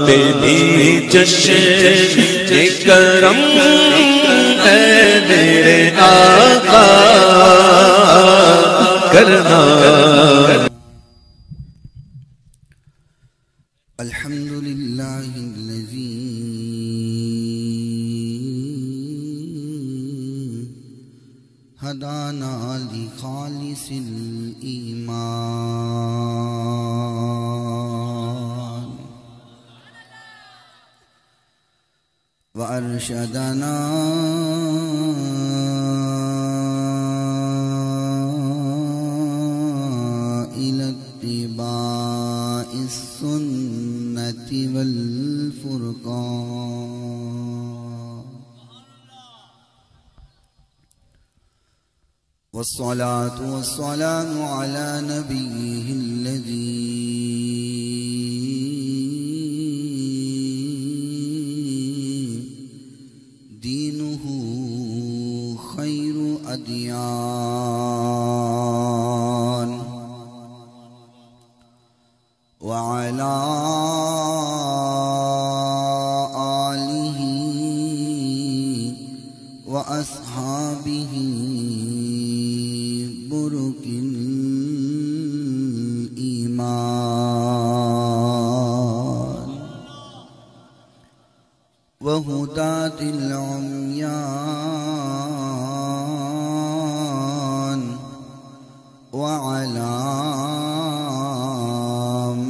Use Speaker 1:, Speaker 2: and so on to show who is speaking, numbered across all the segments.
Speaker 1: پہ بھی جشن کرم اے میرے آقا کرنا.
Speaker 2: الحمد للہ الذی ہدانا لخالص الایمان وارشدنا الى اتباع السنة والفرقان والصلاة والسلام على نبيه الذي دينه خير أديان وعلى آله وأصحابه برك الإيمان وهداة العميان وعلى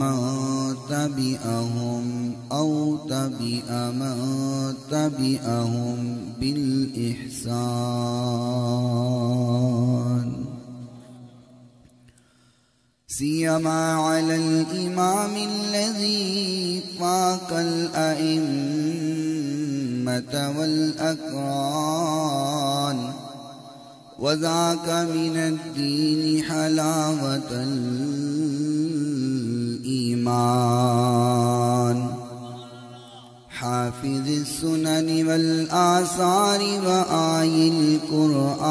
Speaker 2: من تبعهم أو تبع من تبعهم بالإحسان سيما على الإمام الذي فاق الأئمة والأكران وذاك من الدين حلاوة الإيمان حافظ السنن والآثار وآي القرآن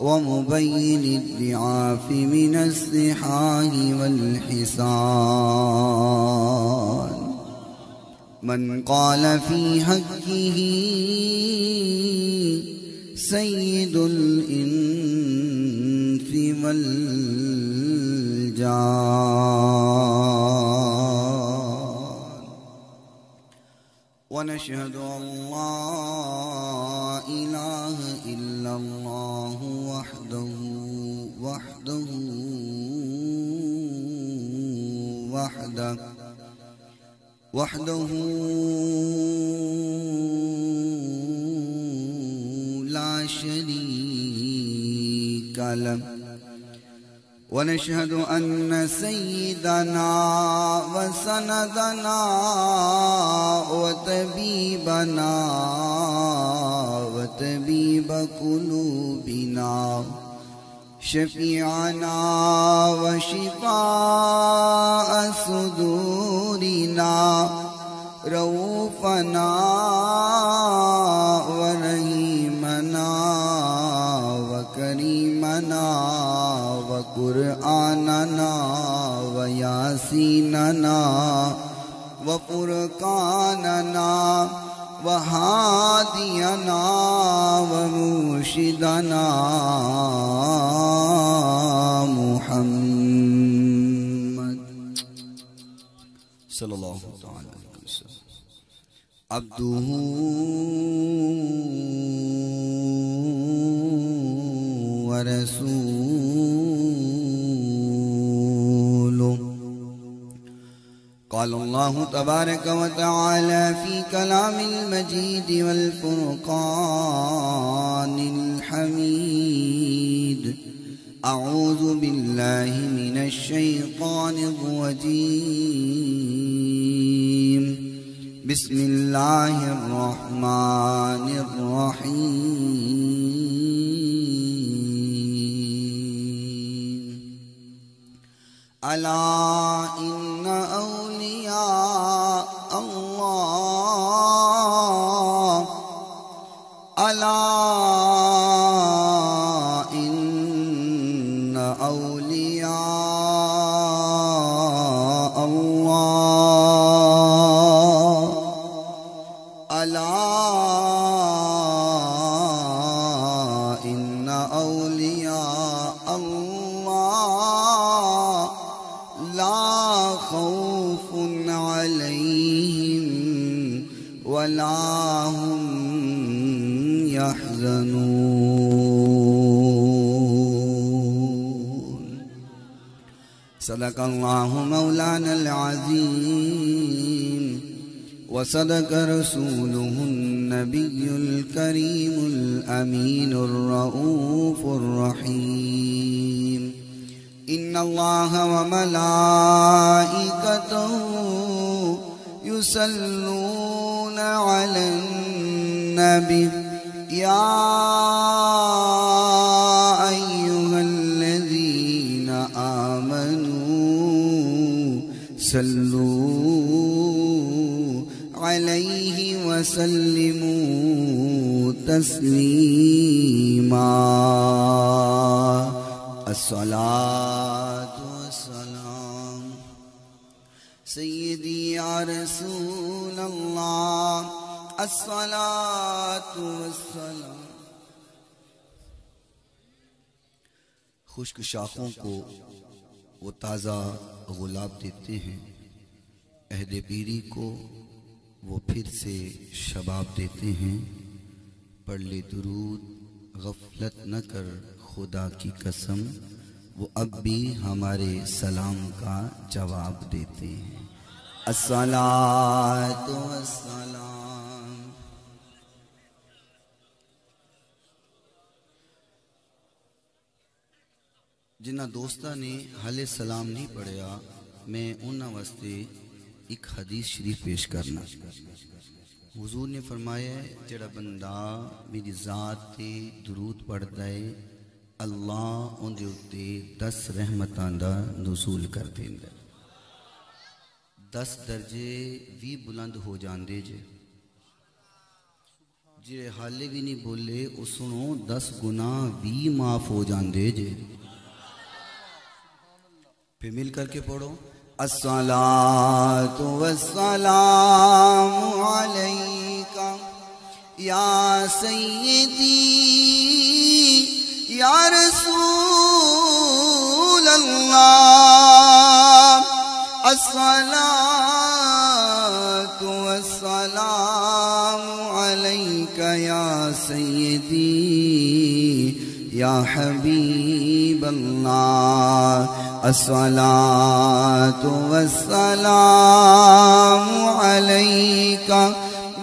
Speaker 2: ومبين الضعاف من الصحاح والحسان من قال في حقه سيد الإنس والجان ونشهد أن لا إله إلا الله وحده لا شريك له ونشهد أن سيدنا وسندنا وطبيبنا وطبيب قلوبنا شفيعنا وشفاء صدورنا رؤوفنا ورحيمنا وكريمنا وقرآننا وياسيننا وفرقاننا وهادينا ومرشدنا محمد صلى الله عليه وسلم عبده ورسوله قال الله تبارك وتعالى في كلام المجيد والفرقان الحميد أعوذ بالله من الشيطان الرجيم بسم الله الرحمن الرحيم ألا إن أولياء الله ألا إن أولياء عليهم ولا هم يحزنون. صدق الله مولانا العظيم وصدق رسوله النبي الكريم الأمين الرؤوف الرحيم. إن الله وملائكته يصلون على النبي يا أيها الذين آمنوا صلوا عليه وسلموا تسليما. الصلاة والسلام سيدي يا رسول الله. الصلاة والسلام. خشک شاخوں کو وہ تازہ گلاب دیتے ہیں، عہد پیری کو وہ پھر سے شباب دیتے ہیں. پڑھ لے درود غفلت نہ کر خدا کی قسم، وہ اب بھی ہمارے سلام کا جواب دیتے ہیں. الصلاۃ والسلام. جنہ دوستاں نے حال سلام نہیں پڑھیا، میں انہاں واسطے ایک حدیث شریف پیش کرنا. حضور نے فرمایا ہے جڑا بندہ میری ذات تے درود پڑھدا ہے اللہ ان دے اُتے 10 رحمتاں دا نزول کر دیندا. 10 درجے بھی بلند ہو جاندے جے. جڑے حالے بھی نہیں بولے او سنو 10 گناہ بھی معاف ہو جاندے جے. پھر مل کر کے پڑھو. الصلاۃ والسلام علیک یا سیدی یا رسول اللہ. الصلاۃ والسلام علیک یا سیدی یا حبیب اللہ. الصلاۃ والسلام علیک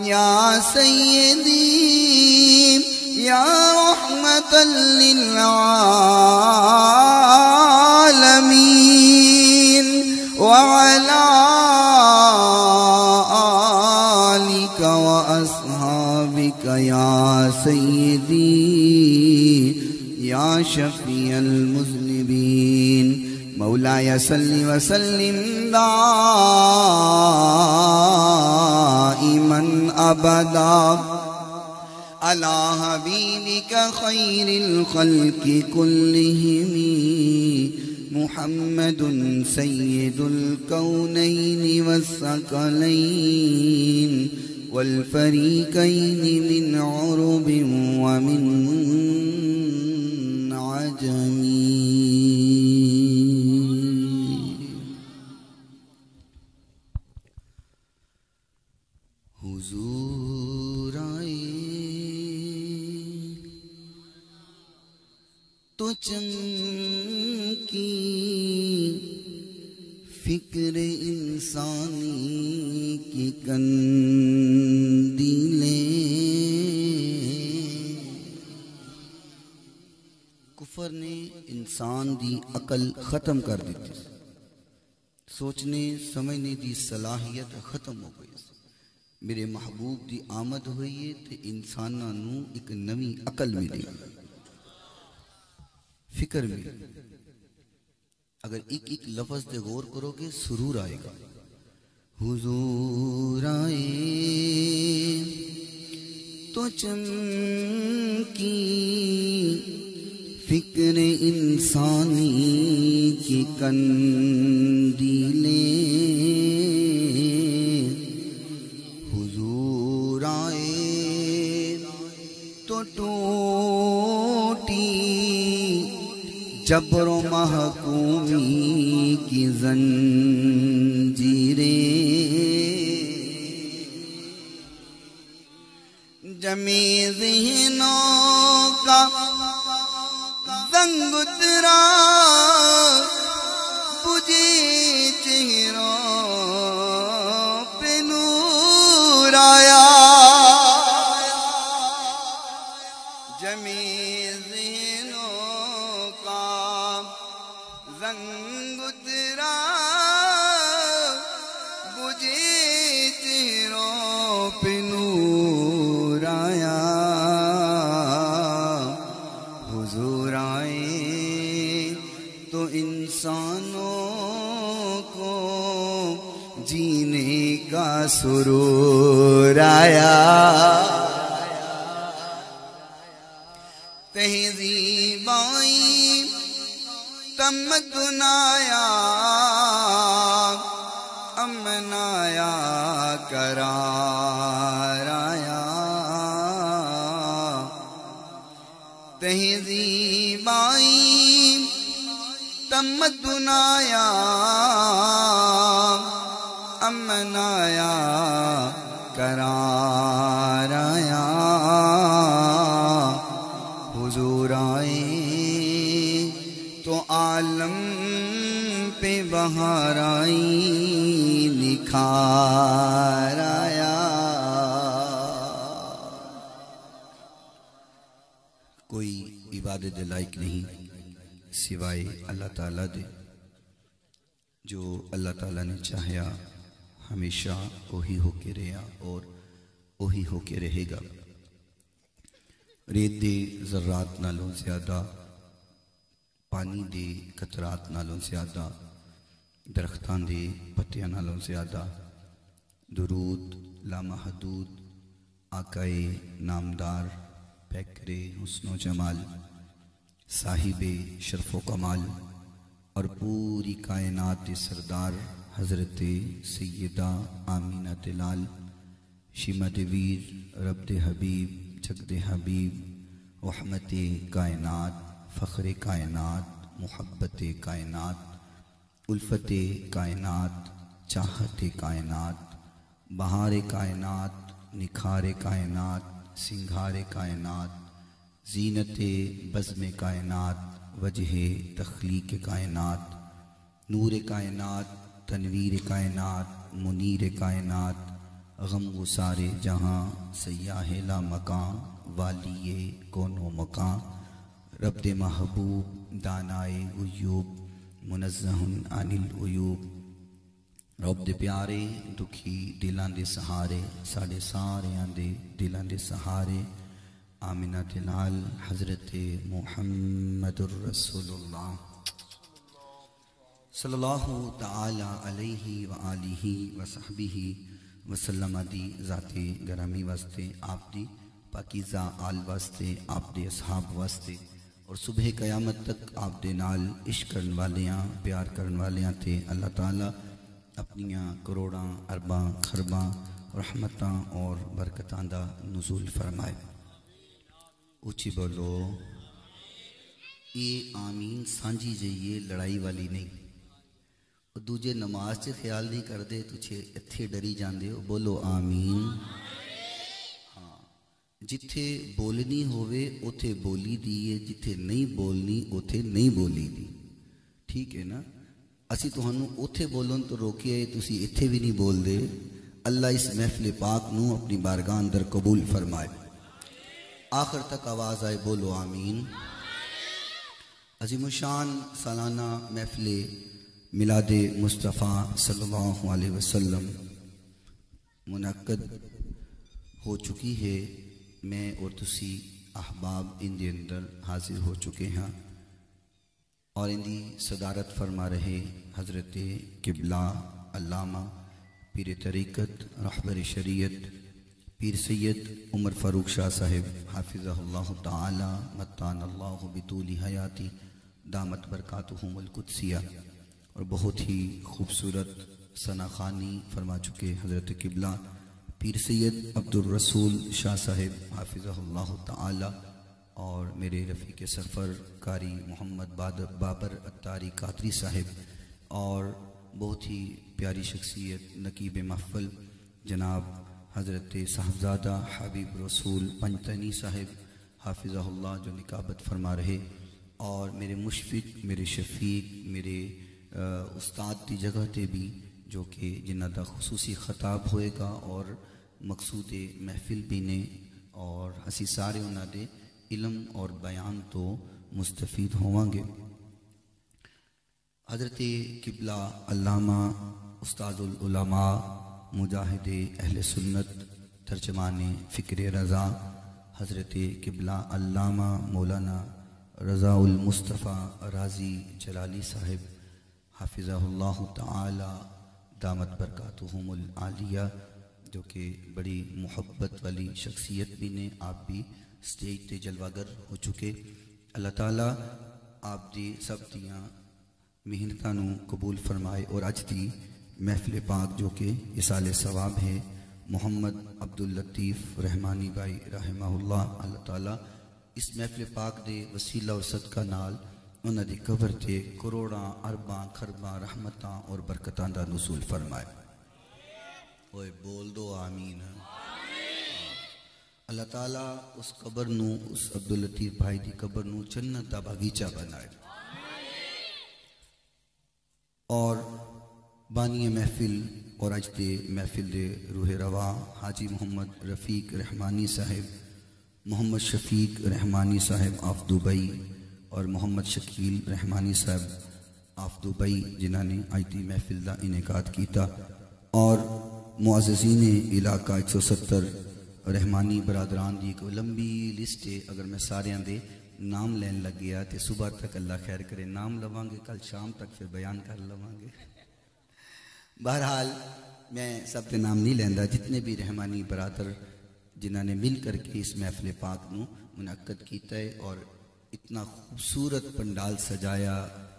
Speaker 2: یا سیدی یا رحمت للعالمین وعلی آلک واصحابک یا سیدی یا شفیع المذنبین. مولاي صل وسلم دائما أبدا على حبيبك خير الخلق كلهم محمد سيد الكونين والثقلين والفريقين من عرب ومن عجم. حضور آئے تو چمکی فکر انسانی کی قندیلیں. کفر نے انسان دی عقل ختم کر دیتی، سوچنے سمجھنے دی صلاحیت ختم ہو گئی. میرے محبوب دی آمد ہوئی ہے تے انساناں نو ایک نوی عقل ملی، فکر ملی. اگر ایک ایک لفظ دے غور کرو گے سرور آئے گا. حضور آئے تو چمکی فکر انسانی کی قندیلیں. حضور آئے تو ٹوٹی جبر و محکومی کی زنجیریں. جمی ذہنوں کا زنگ اترا بجھی چہروں پہ نور آیا جمی ذہنوں کا زنگ اترا بجھی چہروں پہ نور آیا حضور آئے تو انسانوں کو جینے کا سرور آیا تہذیب آئی تمدن آیا امن آیا قرار آیا تہذیب آئی تمدن آیا امن آیا قرار آیا حضور آئے تو عالم پہ بہار آئی نکھار آیا کوئی عبادت لائق نہیں سوائے اللہ تعالیٰ دے جو اللہ تعالیٰ نے چاہیا ہمیشہ وہی ہو کے رہا اور وہی ہو کے رہے گا ریت دے ذرات نالوں زیادہ پانی دے قطرات نالوں زیادہ درختان دے پتیاں نالوں زیادہ درود لامحدود آقائے نامدار پیکرے حسن و جمال صاحب شرف و کمال اور پوری کائنات سردار حضرت سیدہ آمینہ دلال شیمد ویر رب حبیب جگد حبیب رحمت کائنات فخر کائنات محبت کائنات الفت کائنات چاہت کائنات بہار کائنات نکھار کائنات سنگھار کائنات زینت بزم کائنات وجہ تخلیق کائنات نور کائنات تنویر کائنات منیر کائنات غم گسار جہاں سیاہ لا مکان والی کون و مکان رب محبوب دانائے غیوب منزہ عن العیوب رب پیارے دکھی دلان دے سہارے ساڑے ساریاں دے دلان دے سہارے آمینہ دلال حضرت محمد الرسول اللہ صلی اللہ تعالی علیہ وآلہ وصحبہ وسلم دی ذات گرامی واسطے آپ دی پاکیزہ آل واسطے آپ دے اصحاب واسطے اور صبح قیامت تک آپ دے نال عشق کرن والیاں پیار کرن والیاں تے اللہ تعالیٰ اپنیاں کروڑاں ارباں خرباں رحمتاں اور برکتاں دا نزول فرمائے اونچی بولو یہ آمین سانجی جائیے لڑائی والی نہیں دوجے نماز سے خیال نہیں کر دے تجھے اتھے ڈری جاندے ہو بولو آمین ہاں جتھے بولنی ہوئے اتھے بولی دیئے جتھے نہیں بولنی اتھے نہیں بولی دی ٹھیک ہے نا اسی تو ہنو اتھے بولن تو روکیے تسی اتھے بھی نہیں بول دے اللہ اس محفل پاک نو اپنی بارگاہ اندر قبول فرمائے آخر تک آواز آئے بولو آمین عظیم الشان سالانہ محفل میلاد مصطفیٰ صلی اللہ علیہ وسلم منعقد ہو چکی ہے میں اور تسی احباب ان دے اندر حاضر ہو چکے ہیں اور ان دی صدارت فرما رہے حضرت قبلہ علامہ پیر طریقت رہبر شریعت پیر سید عمر فاروق شاہ صاحب حافظہ اللہ تعالی متان اللہ بطول حیاتی دامت برکاتہم القدسیہ اور بہت ہی خوبصورت ثناخوانی فرما چکے حضرت قبلہ پیر سید عبد الرسول شاہ صاحب حافظہ اللہ تعالی اور میرے رفیق سفر قاری محمد بابر اتاری قادری صاحب اور بہت ہی پیاری شخصیت نقیب محفل جناب حضرت صاحبزادہ حبیب رسول پنجتنی صاحب حافظہ اللہ جو نکابت فرما رہے، اور میرے مشفق، میرے شفیق، میرے استاد دی جگہ تے بھی جو کہ جنہ دا خصوصی خطاب ہوئے گا اور مقصود محفل بھی نے، اور اسی سارے انہاں دے علم اور بیان تو مستفید ہوواں گے۔ حضرت قبلہ علامہ استاد العلماء مجاہد اہل سنت ترجمان فکر رضا حضرت قبلہ علامہ مولانا رضا المصطفیٰ راضی جلالی صاحب حافظہ اللہ تعالی دامت برکاتہم العالیہ، جو کہ بڑی محبت والی شخصیت بھی نے، آپ بھی سٹیج تے جلوگر ہو چکے۔ اللہ تعالیٰ آپ دی سب دیاں محنتاں نو قبول فرمائے، اور اج دی محفل پاک جو کہ اصال ثواب ہے، محمد عبداللطیف رحمانی بھائی رحمہ اللہ، اللہ تعالیٰ اس محفل پاک دے وسیلہ اور صدقہ نال انہاں دی قبر تے کروڑاں ارباں خرباں رحمتاں اور برکتاں دا نزول فرمائے۔ اوئے بول دو آمین۔ اللہ تعالیٰ اس قبر نو، اس عبداللطیف بھائی دی قبر نو جنت دا باغیچہ بنائے، اور بانی محفل اور اج دے محفل دے روح رواں حاجی محمد رفیق رحمانی صاحب، محمد شفیق رحمانی صاحب آف دبئی، اور محمد شکیل رحمانی صاحب آف دبئی، جنہاں نے اج دی محفل دا انعقاد کیتا، اور معززین علاقہ 170 رحمانی برادران دی ایک لمبی لسٹ ہے۔ اگر میں سارے دے نام لین لگ گیا تو صبح تک اللہ خیر کرے نام لواں گے، کل شام تک پھر بیان کر لواں گے۔ بہرحال میں سب کے نام نہیں لیندہ، جتنے بھی رحمانی برادر جنہاں نے مل کر کے اس محفل پاک نو منعقد کیتا ہے، اور اتنا خوبصورت پنڈال سجایا،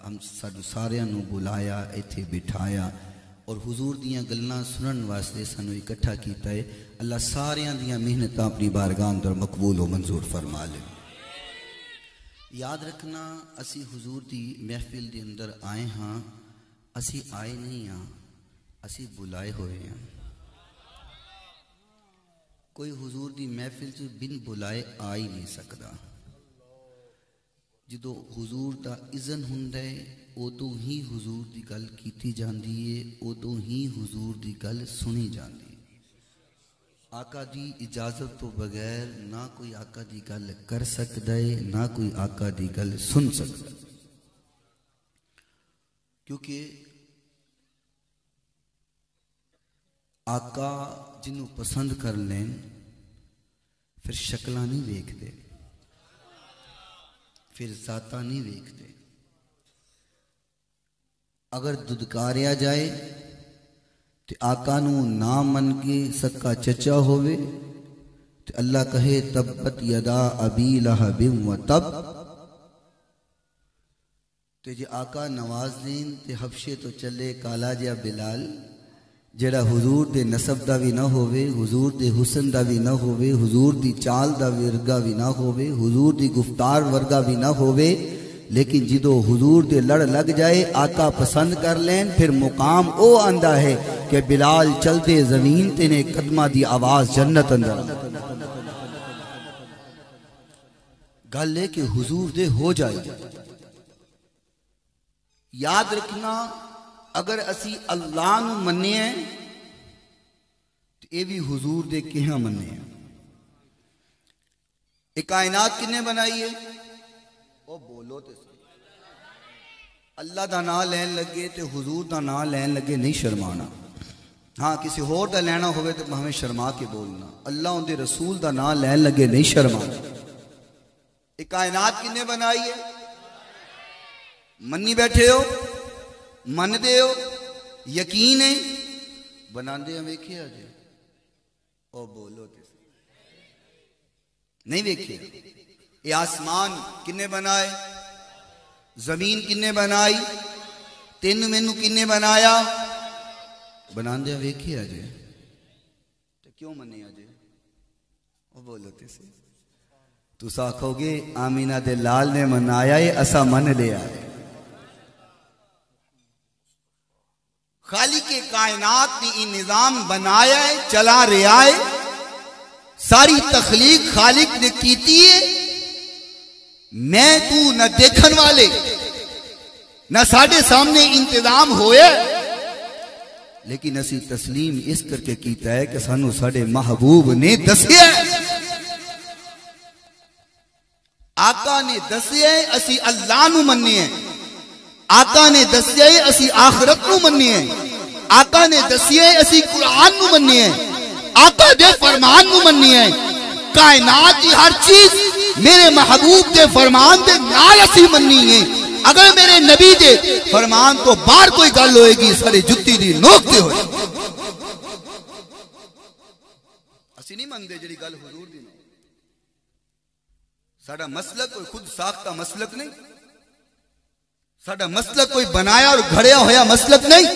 Speaker 2: ہم سارے نو بلایا، ایتھے بٹھایا، اور حضور دیاں گلاں سنن واسطے سانو اکٹھا کیتا ہے۔ اللہ ساریاں دیاں محنتاں اپنی بارگاہ اندر مقبول و منظور فرما لے۔ یاد رکھنا، اسی حضور دی محفل دے اندر آئے ہاں، اسی آئے نہیں ہاں، اسی بلائے ہوئے ہیں۔ کوئی حضور دی محفل سے بن بلائے آ ہی نہیں سکتا۔ جدو حضور دا اذن ہوندا ہے ادو ہی حضور دی گل کیتی جاندی ہے، ادو ہی حضور دی گل سنی جاندی ہے۔ آقا دی اجازت تو بغیر نہ کوئی آقا دی گل کر سکتا ہے، نہ کوئی آقا دی گل سن سکتا ہے، کیونکہ آقا جنہوں پسند کر لیں پھر شکلہ نہیں دیکھتے، پھر ذاتہ نہیں دیکھتے۔ اگر ددکاریا جائے تو آقا نو نہ من کے سکا چچا ہوئے تو اللہ کہے تبت یدا ابی لہب و تب، تو جے آقا نواز دین تے حبشے تو چلے کالا جیا بلال، جڑا حضور دے نسب دا بھی نہ ہوئے، حضور دے حسن دا بھی نہ ہوئے، حضور دی چال دا ورگا بھی نہ ہوئے، حضور دی گفتار ورگا بھی نہ ہوئے، لیکن جدو حضور دے لڑ لگ جائے آقا پسند کر لیں، پھر مقام او آندہ ہے کہ بلال چل دے زمین تینے قدمہ دی آواز جنت اندر۔ گل لے کہ حضور دے ہو جائے۔ یاد رکھنا، اگر اسی اللہ نو مننے ہیں تو اے بھی حضور دے کہاں مننے ہیں۔ ایک کائنات کنے بنائی ہے؟ او بولو تے اللہ دا نام لین لگے تے حضور دا نام لین لگے نہیں شرمانا۔ ہاں کسی ہور دا لینا ہوئے تو ہمیں شرما کے بولنا، اللہ ان دے رسول دا نام لین لگے نہیں شرمانا۔ ایک کائنات کنے بنائی ہے؟ منی بیٹھے ہو، من دے ہو، یقین ہے، بناندے ہیں ویکھے آجے او بولو تے نہیں ویکھے۔ یہ آسمان کنے بنائے؟ زمین کنے بنائی؟ تین مینو کنے بنایا؟ بناندے ہیں ویکھے آجے تو کیوں منے آجے او بولو تے سے۔ تو ساکھو گے آمینہ دے لال نے منایا ہے، اسا من لے آئے۔ خالق کائنات نے یہ نظام بنایا ہے، چلا رہا ہے، ساری تخلیق خالق نے کیتی ہے، میں تو نہ دیکھن والے نہ ساڑھے سامنے انتظام ہوئے، لیکن اسی تسلیم اس کر کے کیتا ہے کہ سانو ساڑھے محبوب نے دسیا ہے، آقا نے دسیا ہے اسی اللہ نو مننے ہیں، آقا نے دسیا ہے اسی آخرت نو مننے ہیں، آقا نے دسیا ہے اسی قرآن نو مننے ہیں، آقا دے فرمان نو مننے ہیں، کائنات کی ہر چیز میرے محبوب دے فرمان دے نال اسی مننی ہے، اگر میرے نبی دے فرمان تو بار کوئی گل ہوئے گی سارے جتی دی نوک دے ہوئے، اسی نہیں مندے جڑی گل حضور دی، ساڑھا مسلک کوئی خود ساختہ مسلک نہیں، ساڑھا مسلک کوئی بنایا اور گھڑیا ہویا مسلک نہیں،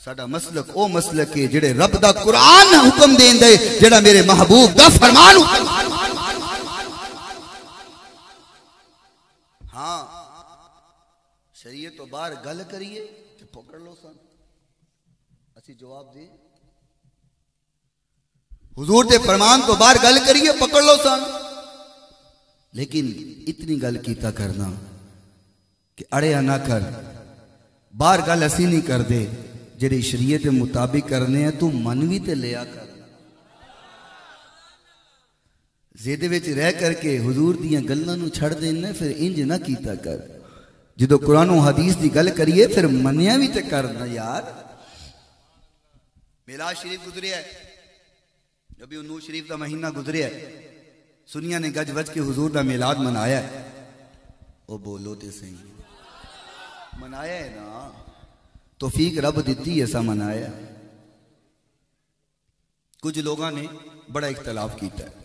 Speaker 2: ساڑھا مسلک او مسلک ہے جڑے رب دا قرآن حکم دین دے، جڑا میرے محبوب دا فرمان حکم۔ ہاں شریعت تو بار گل کریے تو پکڑ لو سن، اسی جواب دے، حضور دے فرمان تو بار گل کریے پکڑ لو سن، لیکن اتنی گل کیتا کرنا کہ اڑیا نہ کر، بار گل اسی نہیں کر دے، جڑی شریعت مطابق کرنے ہیں تو منوی تے لیا کر، زیدے وچ رہ کر کے حضور دیاں گلاں نو چھڑ دینا، پھر انج نہ کیتا کر، جدو قرآن و حدیث دی گل کریے پھر منیا بھی تے کرنا یار۔ میلاد شریف گزریا ہے، ربیع النور شریف دا مہینہ گزریا ہے، سنیا نے گج وج کے حضور دا میلاد منایا ہے، او بولو تے صحیح منایا ہے نا، توفیق رب دیتی ایسا منایا، کچھ لوگاں نے بڑا اختلاف کیتا ہے،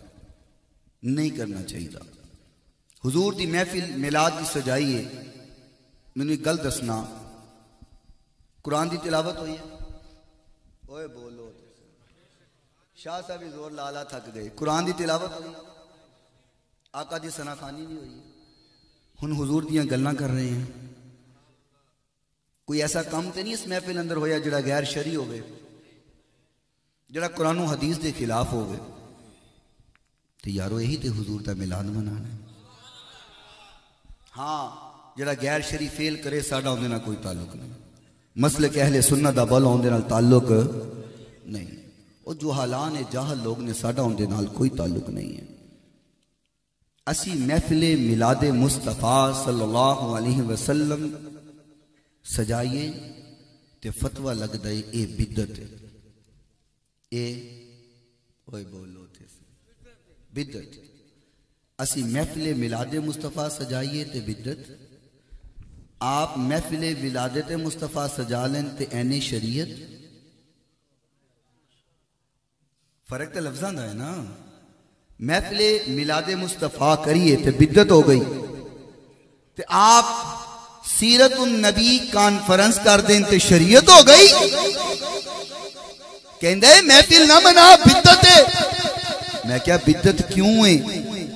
Speaker 2: نہیں کرنا چاہیے، حضور دی محفل میلاد کی سجائی ہے، میں نے گل دسنا، قرآن دی تلاوت ہوئی ہے، اوے بولو شاہ صاحب زور لالا تھک گئے، قرآن دی تلاوت ہوئی، آقا دی ثنا خوانی بھی ہوئی، ہن حضور دیاں گلاں کر رہے ہیں، کوئی ایسا کام تے نہیں اس محفل اندر ہویا جڑا غیر شرعی ہوئے، جڑا قرآن و حدیث دے خلاف ہوئے، تو یارو یہی تے حضور دا میلاد منانا ہے، ہاں جڑا غیر شرعی فیل کرے ساڑھا ہوندے نہ کوئی تعلق نہیں، مسلک اہل سنت دا بل ہوندے نال تعلق نہیں، اور جو حالان جاہل لوگ نے ساڑھا ہوندے نال کوئی تعلق نہیں ہے۔ اسی محفل میلاد مصطفیٰ صلی اللہ علیہ وسلم سجائیے تے فتوہ لگ دائے اے بدت ہے، اے اوئے بولو تے بدت، اسی محفل میلاد مصطفیٰ سجائیے تے بدت، آپ محفل ولادت مصطفیٰ سجا لیں تے این شریعت، فرق تے لفظاں دا ہے نا، محفل میلاد مصطفیٰ کریے تے بدت ہو گئی، تے آپ سیرت النبی کانفرنس کر دیں تے شریعت ہو گئی، کہندہ ہے محفل نہ منا بدت ہے، میں کیا بدت کیوں ہے؟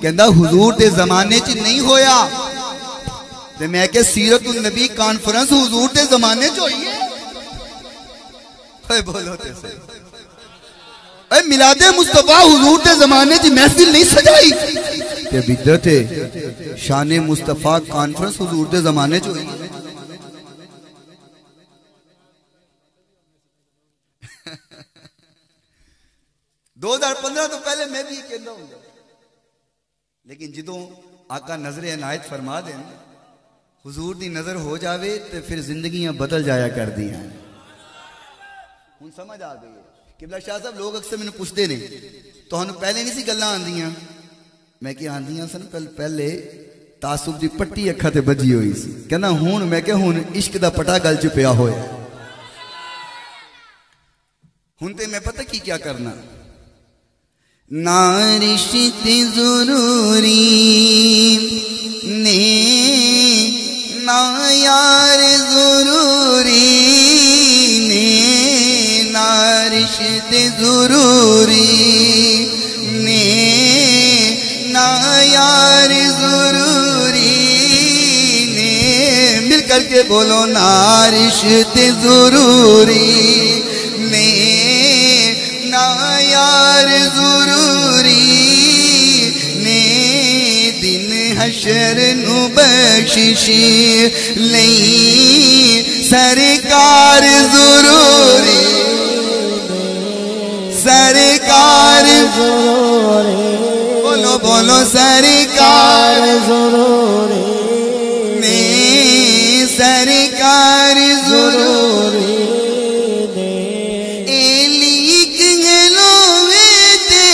Speaker 2: کہندہ حضور دے زمانے چ نہیں ہویا، تے میں کہ سیرت النبی کانفرنس حضور دے زمانے چ ہوئی ہے، اے بولو تے سے اے میلاد مصطفیٰ حضور دے زمانے چ محفل نہیں سجائی تے بدت ہے، شان مصطفیٰ کانفرنس حضور دے زمانے چ ہوئی ہے۔ 2015 تو پہلے میں بھی کہندہ ہوں، لیکن جدوں آقا نظر عنایت فرما دیں، حضور دی نظر ہو جاوے تو پھر زندگیاں بدل جایا کر دیا ہیں، ہن سمجھ آ گئی ہے۔ قبلہ شاہ صاحب لوگ اکثر میں نے پوچھتے نہیں تو ہنوں پہلے نہیں سی گلاں آندیاں، میں کہ آندیاں سن پہلے تعصب دی پٹی اکھا تے بجی ہوئی سی، کہنا ہون میں کہ ہون عشق دا پٹا گل چپیا ہوئے، ہون تے میں پتہ کی کیا کرنا، نہ رشتے ضروری نے نہ یار ضروری نے، نہ رشتے ضروری نے نہ یار ضروری نے، مل کر کے بولو نا رشت ضروری نے نا یار ضروری نے دن حشر نو بخششی لئی سرکار ضروری سرکار ضروری بولو بولو سرکار ضروری نے سرکار ضروری ایلیک گلوے تے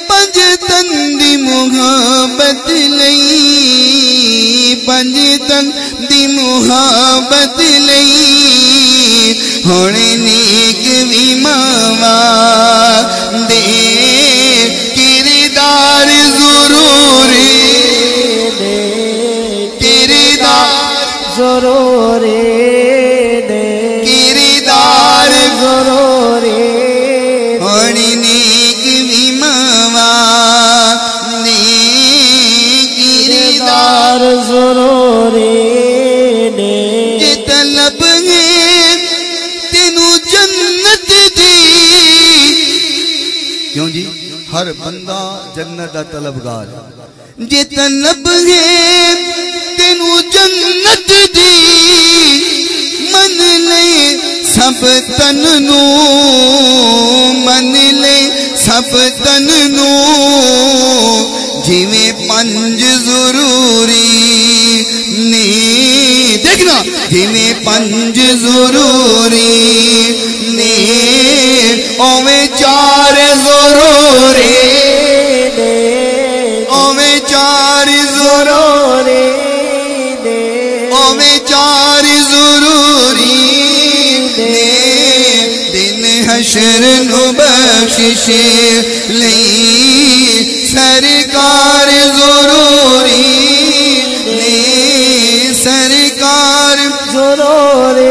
Speaker 2: پنج تن دی محبت لئی پنج تن دی محبت لئی ہونے نیک بھی ماما دے کردار ضروری کردار ضروری کردار ضروری ہونے نیک بھی ماما دے کردار ضروری جے طلب ہے تینوں جنت دی کیوں جی ہر بندہ جنت دا طلبگار جے طلب ہے تینوں جنت دی من لے سب تن نو من لے سب تن نو جویں پنج ضروری نے دیکھنا جویں پنج ضروری نے اویں چار ضروری اویں چار ضروری اویں چار ضروری نے دن حشر نو بخشش لئی سرکار ضروری نے سرکار ضروری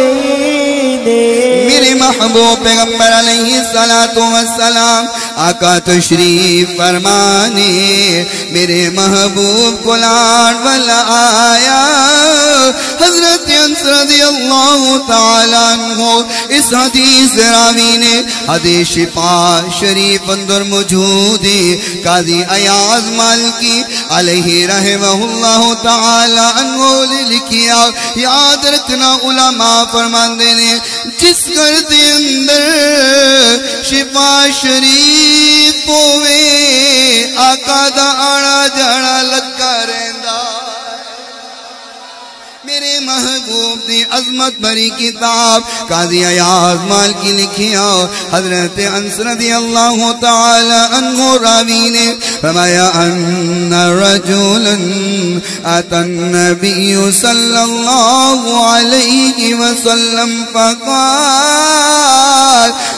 Speaker 2: میرے محبوب پیغمبر علیہ السلام آقا تشریف فرمانے میرے محبوب کو لاڈ والا آیا حضرت انس رضی اللہ تعالیٰ عنہ اس حدیث راوی نے حدیث شفا شریف اندر موجود ہے قاضی ایاز مالکی علیہ رحمہ اللہ تعالیٰ عنہ لکھیا یاد رکھنا علماء فرماندے نے جس گھر دے اندر شفا شریف ہوئے آقا دا آڑا جاڑا لگا رہندا میرے محبوب دی عظمت بری کتاب قاضی ایاز مالکی لکھیا حضرت انس رضی اللہ تعالی عنہ راوی نے فرمایا ان رجلا اتى النبي صلى الله عليه وسلم فقال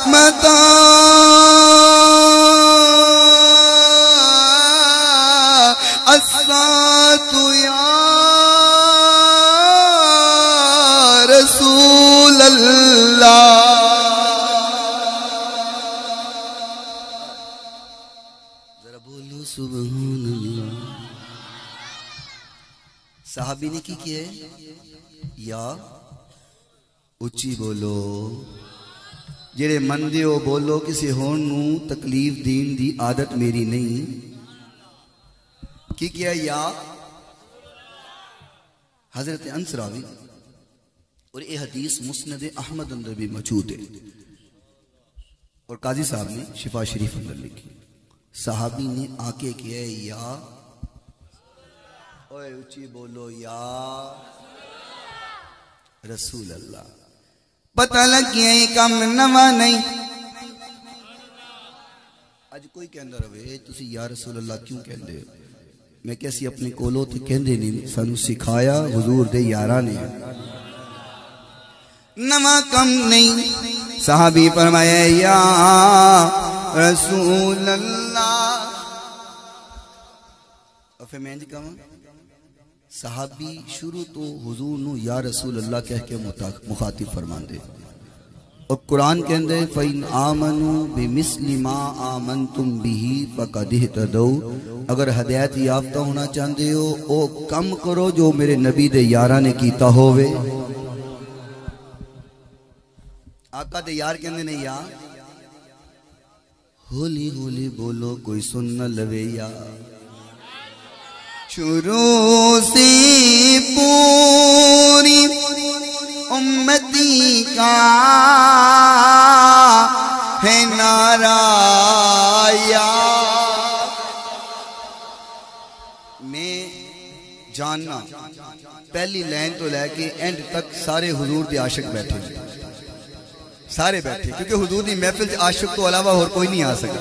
Speaker 2: متى الساعة يا رسول اللہ ذرا بولو سبحان اللہ صحابی نے کی کیا ہے یا اچھی بولو جڑے مندے ہو بولو کسی ہون نو تکلیف دین دی عادت میری نہیں کی کیا یا حضرت انس راوی اور یہ حدیث مسند احمد اندر بھی موجود ہے اور قاضی صاحب نے شفا شریف اندر لکھی صحابی نے آکے کیا یا اوے اچھی بولو یا رسول اللہ پتہ لگ گیا یہ کام نوا نہیں اج کوئی کہندہ روے تسی یا رسول اللہ کیوں کہندے میں کیسی اپنے کولو تے کہندے نہیں سانو سکھایا حضور دے یارہ نے نما کم نہیں صحابی فرمایا یا رسول اللہ اور پھر میں جی کہاں صحابی شروع تو حضور نو یا رسول اللہ کہہ کے مخاطب فرمان دے اور قرآن کے اندر فَإِنْ آمَنُوا بِمِثْلِ مَا آمَنْتُمْ بِهِ فَقَدْ اهْتَدَوْا، اگر ہدایت یافتہ ہونا چاہتے ہو او کم کرو جو میرے نبی دے یاراں نے کیتا ہووے۔ آقا دے یار کہندے نے یا ہولی ہولی بولو کوئی سن نہ لوے یا۔ شروع سے پوری امتی کا ہے نعرہ یا۔ میں جاننا پہلی لائن تو لے کے اینڈ تک سارے حضور دے عاشق بیٹھے، سارے بیٹھے، کیونکہ حضور دی محفل سے عاشق تو علاوہ اور کوئی نہیں آ سکتا،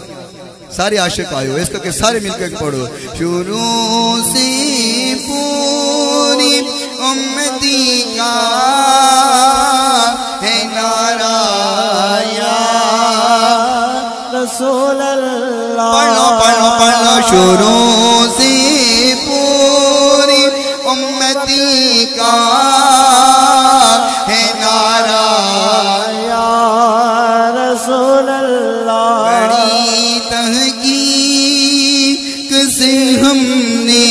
Speaker 2: سارے عاشق آئے ہو، اس کا کہ سارے مل کے پڑھو۔ شروع سے پوری امتی کا ہے نعرہ یا
Speaker 3: رسول اللہ،
Speaker 2: پڑھ لو شروع سے پوری امتی کا ہے نعرہ
Speaker 3: یا رسول اللہ،
Speaker 2: بڑی تحقیق سے ہم نے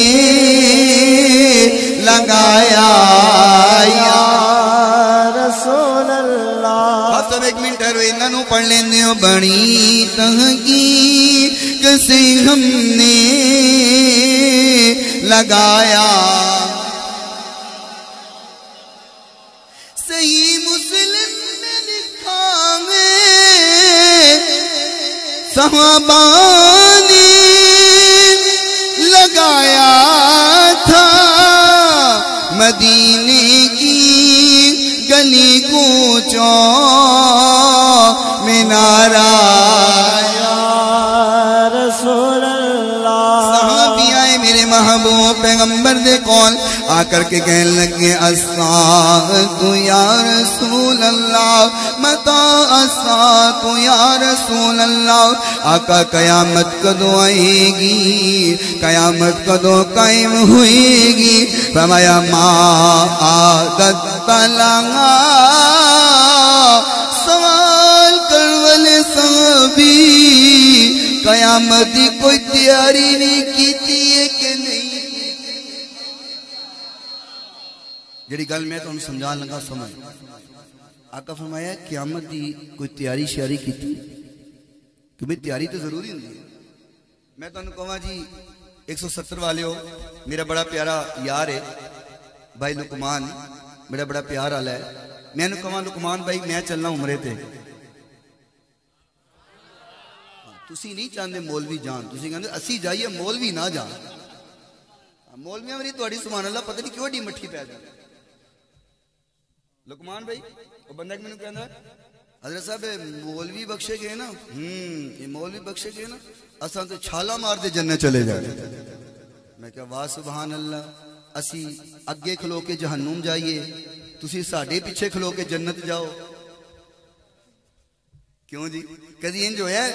Speaker 2: لگایا یا
Speaker 3: رسول اللہ۔
Speaker 2: آپ سب ایک منٹ ہے انہوں پڑھ لیندے ہو۔ بڑی تحقیق سے ہم نے لگایا، صحیح مسلم میں لکھا ہے صحابہ نے لگایا تھا مدینے کی گلی کوچوں میں نعرہ یا
Speaker 3: رسول اللہ۔
Speaker 2: صحابی آئے میرے محبوب پیغمبر دے قول آ کر کے کہنے لگے الساعۃ یا رسول اللہ، متا الساعۃ یا رسول اللہ، آقا قیامت کدو آئے گی، قیامت کدو قائم ہوئے گی؟ فرمایا ما عادت لہا، سوال کرولے صحابی قیامت کی کوئی تیاری نہیں کیتی ہے کہ نہیں؟ جڑی گل میں تو سمجھان لگا سمجھ، آقا فرمایا قیامت دی کوئی تیاری شیاری کیتی؟ کہ بھئی تیاری تو ضروری ہوندی ہے۔ میں تو انہوں کہا جی 170 والے ہو، میرا بڑا پیارا یار ہے بھائی لقمان، میرا بڑا پیار والا ہے، میں انہوں کہا لقمان بھائی میں چلنا عمرے تے، تسی نہیں چاہتے مولوی جان، تسی کہتے اسی جائیے مولوی نہ جان۔ مولویاں میری توڑی سبحان اللہ پتہ نہیں کیوں ڈی مٹھی پہ جائے۔ لقمان بھائی وہ بندہ کہ میں نے کہنا حضرت صاحب مولوی بخشے گئے نا، یہ مولوی بخشے گئے نا اساں تو چھالا مار دے جنت چلے جائے۔ میں کہا واہ سبحان اللہ، اسی اگے کھلو کے جہنم جائیے، تسی ساڑھے پیچھے کھلو کے جنت جاؤ۔ کیوں جی کدی انج ہویا ہے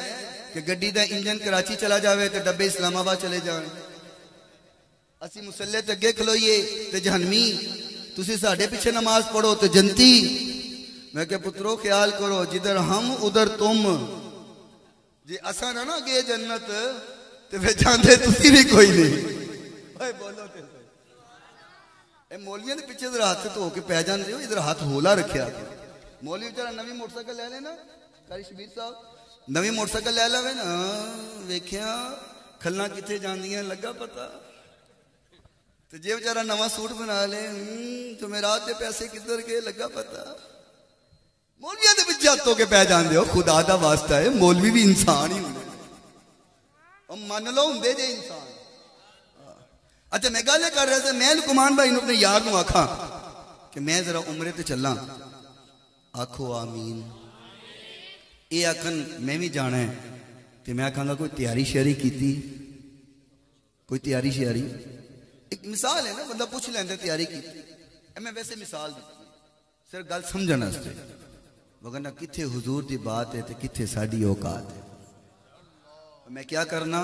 Speaker 2: کہ گڈی دا انجن کراچی چلا جاوے تو ڈبے اسلام آباد چلے جائیں؟ اسی مسلح تے اگے کھلوئیے تے جہنمی، تسی ساڑھے پیچھے نماز پڑھو تو جنتی۔ میں کہ پترو خیال کرو جدھر ہم ادھر تم، جی اساں نہ گئے جنت تو پھر جاندے تسی بھی کوئی نہیں۔ بولو تے اے مولویاں دے پیچھے ادھر ہاتھ تو ہو کے پہ جاندے ہو، ادھر ہاتھ ہولا رکھیا۔ مولوی بیچارہ نوی موٹر سائیکل لے لینا، قاری شبیر صاحب نوی موٹر سائیکل لے لوے نا، ویکھیا کھلنا کتنے جاندیاں لگا پتا، تو جے بیچارہ نواں سوٹ بنا لے جمعرات دے پیسے کدھر گئے لگا پتا۔ مولویاں دے پیچھے ہاتھ ہو کے پہ جاندے ہو، خدا دا واسطہ ہے مولوی بھی انسان ہی ہوندے، اور من لو ہوندے جے انسان۔ اچھا میں گالے کر رہے تھے، میں لقمان بھائی نے اپنے یار نو آکھا کہ میں ذرا عمرے تے چلا، آکھو آمین۔ اے آکھن میں بھی جانا ہے، تو میں آکھاں گا کوئی تیاری شیاری کیتی؟ کوئی تیاری شیاری؟ ایک مثال ہے نا، بندہ پوچھ لیندے تیاری کیتی، میں ویسے مثال دیتی صرف گل سمجھنا اس سے، وگرنہ کتھے حضور دی بات ہے تو کتھے ساڑی اوقات ہے۔ میں کیا کرنا،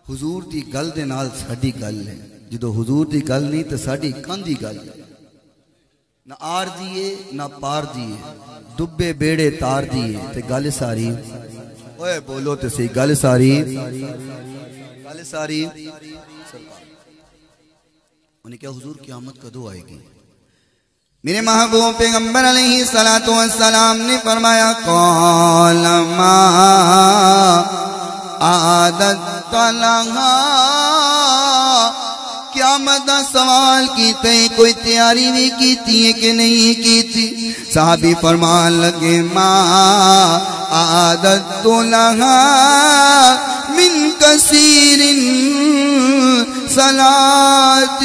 Speaker 2: حضور دی گل دے نال ساڑی گل ہے، جدو حضور دی گل نہیں تو ساڑی کان دی گل ہے، نہ آر دیئے نہ پار دیئے، دبے بیڑے تار دیے تے گل ساری اوے بولو تے صحیح گل ساری انہیں کیا حضور قیامت کدو آئے گی؟ میرے محبوب پیغمبر علیہ السلام نے فرمایا قال ما عادت لہا، قیامت دا سوال کیتے کوئی تیاری نہیں کیتی ہے کہ نہیں کیتی؟ صحابی فرمان لگے ما عادت لہا من کثیر صلاة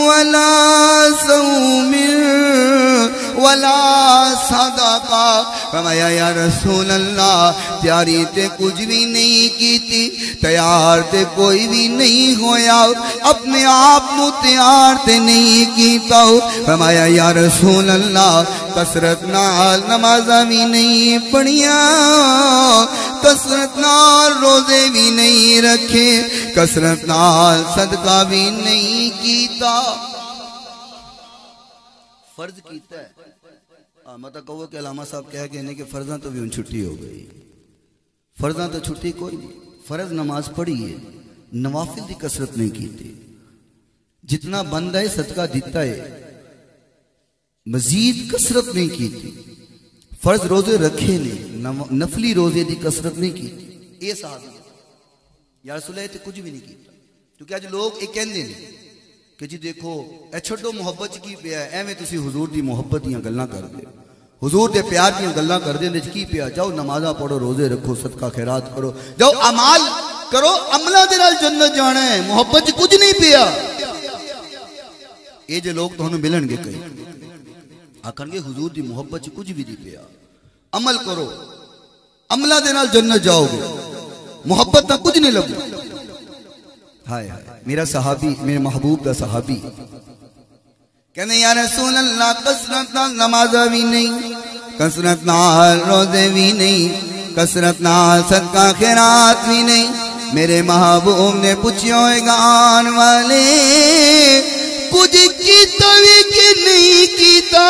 Speaker 2: ولا صوم ولا صدقہ۔ فرمایا یا رسول اللہ تیاری تے کچھ بھی نہیں کیتی، تیار تے کوئی بھی نہیں ہویا، اپنے آپ نو تیار تے نہیں کیتا۔ فرمایا یا رسول اللہ کثرت نال نمازاں بھی نہیں پڑھیاں، کثرت نال روزے بھی نہیں رکھے، کثرت نال صدقہ بھی نہیں کیتا۔ فرض کیتا ہے مطلب کہو کہ علامہ صاحب کہہ گئے کہ فرضاں تو بھی ان چھٹی ہو گئی، فرضاں تو چھٹی کوئی نہیں، فرض نماز پڑھی ہے، نوافل دی کثرت نہیں کیتی، جتنا بندہ ہے صدقہ دیتا ہے، مزید کثرت نہیں کیتی، فرض روزے رکھے نہیں، نفلی روزے دی کثرت نہیں کیتی۔ اے صحابی یا رسول اللہ تے کچھ بھی نہیں کیتا، کیونکہ آج لوگ ایک کہندے ہیں کہ جی دیکھو اے چھڈو محبت کی پیا ہے، ایویں تسی حضور دی محبت دیاں گلاں کر دے، حضور دے پیار دیاں گلاں کر دے، کی پیا؟ جاؤ نمازاں پڑھو، روزے رکھو، صدقہ خیرات کرو، جاؤ اعمال کرو، عملاں دے نال جنت جانا ہے، محبت کچھ نہیں پیا۔ اے جے لوگ تانوں ملن گے کئی آکھن گے حضور دی محبت کچھ بھی نہیں پیا، عمل کرو، عملاں دے نال جنت جاؤ گے، محبت نہ کچھ نہیں لگو۔ ہائے میرا صحابی، میرے محبوب دا صحابی کہنے یا رسول اللہ کثرت نال نمازاں بھی نہیں، کثرت نال روزے بھی نہیں، کثرت نال صدقہ خیرات بھی نہیں۔ میرے محبوب نے پوچھا ہوئے گا آن والے کچھ کیتا بھی کہ نہیں کیتا؟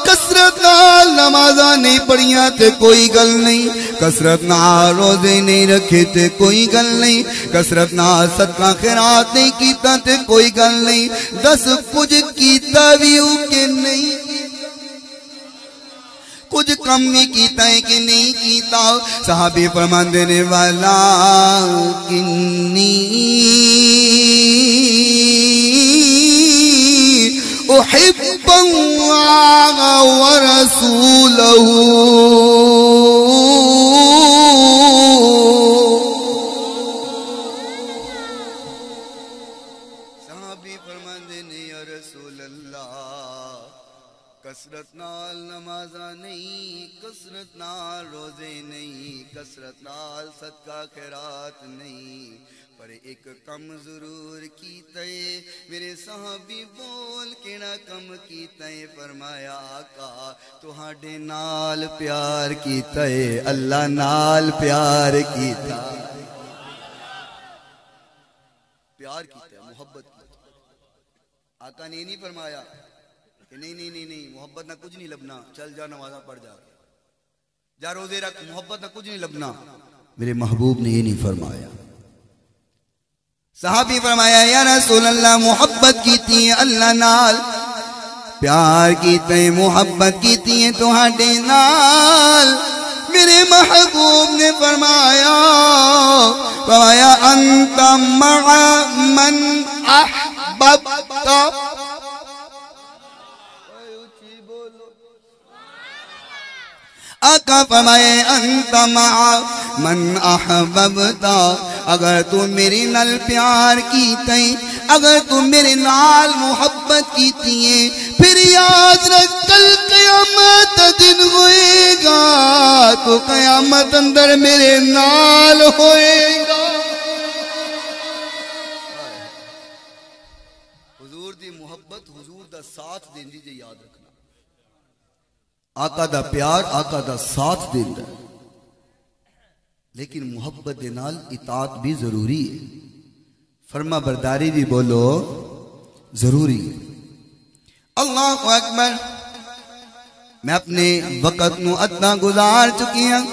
Speaker 2: کثرت نال نمازاں نہیں پڑھیاں تے کوئی گل نہیں، کثرت نال روزے نہیں رکھے تے کوئی گل نہیں، کثرت نال صدقہ خیرات نہیں کیتا تے کوئی گل نہیں، دس کچھ کیتا بھی ہو کہ نہیں، کچھ کم نہیں کیتا ہے کہ نہیں کیتا؟ صحابی فرماندے نے والا کنی احب اللہ ورسولہ، صحابی فرماندے نے یا رسول اللہ کثرت نال نمازاں نہیں، کثرت نال روزے نہیں، کثرت نال صدقہ خیرات نہیں، پر ایک کم ضرور کیتا ہے۔ میرے صحابی بول کیڑا کم کیتا ہے؟ فرمایا آقا تہاڈے نال پیار کیتا ہے، اللہ نال پیار کیتا، پیار کیتا ہے، محبت کیتا۔ آقا نے نہیں فرمایا کہ نہیں محبت نہ کچھ نہیں لبنا، چل جا نمازاں پڑھ جا روزے رکھ، محبت نہ کچھ نہیں لبنا۔ میرے محبوب نے یہ نہیں فرمایا۔ صحابی فرمایا یا رسول اللہ محبت کیتی ہے اللہ نال، پیار کیتے ہیں، محبت کیتی ہے تہاڈے نال۔ میرے محبوب نے فرمایا انت مع من احببت، آقا فرمائے انت مع من احببتا، اگر تو میرے نال پیار کیتے، اگر تو میرے نال محبت کیتی ہے، پھر یاد رکھ کل قیامت دن ہوئے گا تو قیامت اندر میرے نال ہوئے گا۔ حضور دی محبت، حضور دا ساتھ دین دی یاد رکھنا، آقا دا پیار، آقا دا ساتھ دیندا ہے، لیکن محبت دے نال اطاعت بھی ضروری ہے، فرما برداری بھی بولو ضروری ہے۔ اللہ اکبر۔ میں اپنے وقت نو ادھا گزار چکی ہوں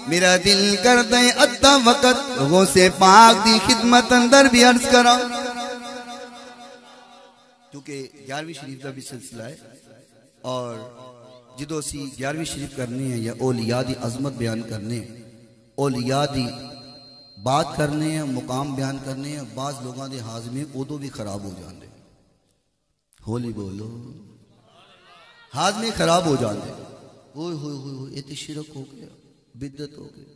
Speaker 2: میرا دل کر دے ادھا وقت غوث پاک دی خدمت اندر بھی عرض کرا کیونکہ 11ویں شریف کا بھی سلسلہ ہے اور جدو اسی 11ویں شریف کرنے ہیں یا اولیاء دی عظمت بیان کرنے ہیں اولیاء دی بات کرنے ہیں مقام بیان کرنے ہیں بعض لوگاں دے ہاضمے ادو بھی خراب ہو جاندے ہولی بولو ہاضمے خراب ہو جاندے ہوئے ہوئے ہوئے ہوئے یہ تے شرک ہو گیا بدت ہو گیا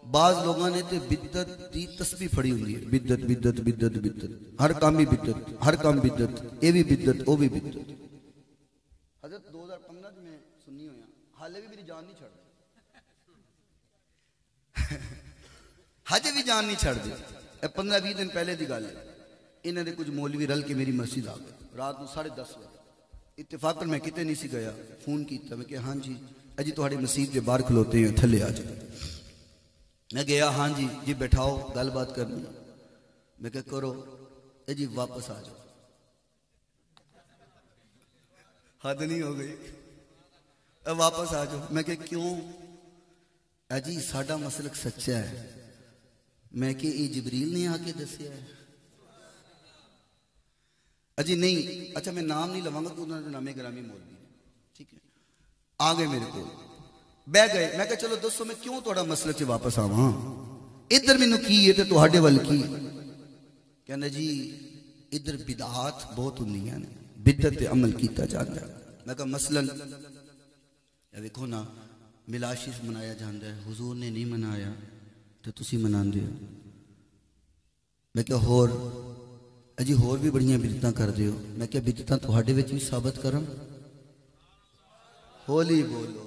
Speaker 2: بعض لوگاں نے تے بدت دی تسبیح پھڑی ہوئی ہے بدت بدت بدت بدت ہر کام بھی بدت ہر کام بدت اے بھی بدت او بھی بدت حضرت 2015 میں سنی ہویا حالے بھی میری جان نہیں چھڑ دی حج بھی جان نہیں چھڑ دی 15-20 دن پہلے دی گل ہے انہوں نے کچھ مولوی رل کے میری مسجد آ گئے رات کو 10:30 بجے اتفاقاً میں کتے نہیں سی گیا فون کیتا میں کہ ہاں جی اجی تہاڈی مسجد کے باہر کھلوتے ہیں تھلے آ جائے میں گیا ہاں جی جی بیٹھاؤ گل بات کرنی میں کہ کرو جی واپس آ جاؤ حد نہیں ہو گئی واپس آ جاؤ میں کہ کیوں جی ساڈا مسلک سچا ہے میں کہ یہ جبریل نے آ کے دسیا ہے اجی نہیں اچھا میں نام نہیں لواں گا کہ انہوں نے نام گرامی مولوی ٹھیک ہے آ گئے میرے کو بہ گئے میں کہ چلو دوستو میں کیوں تھوڑا مسلک سے واپس آواں ادھر مینوں کی ہے تے تہاڈے ول کی کہنا جی ادھر بدعات بہت ہوندیاں نے بدعت تے عمل کیتا جاندا ہے میں کہا مثلاً دیکھو نا میلاد شریف منایا جاندا ہے حضور نے نہیں منایا تے تسی مناندے ہو میں کہ ہور اجی ہور بھی بڑیاں بدعتاں کردے ہو میں کہ بدعتاں تہاڈے وچ بھی ثابت کراں ہولی بولو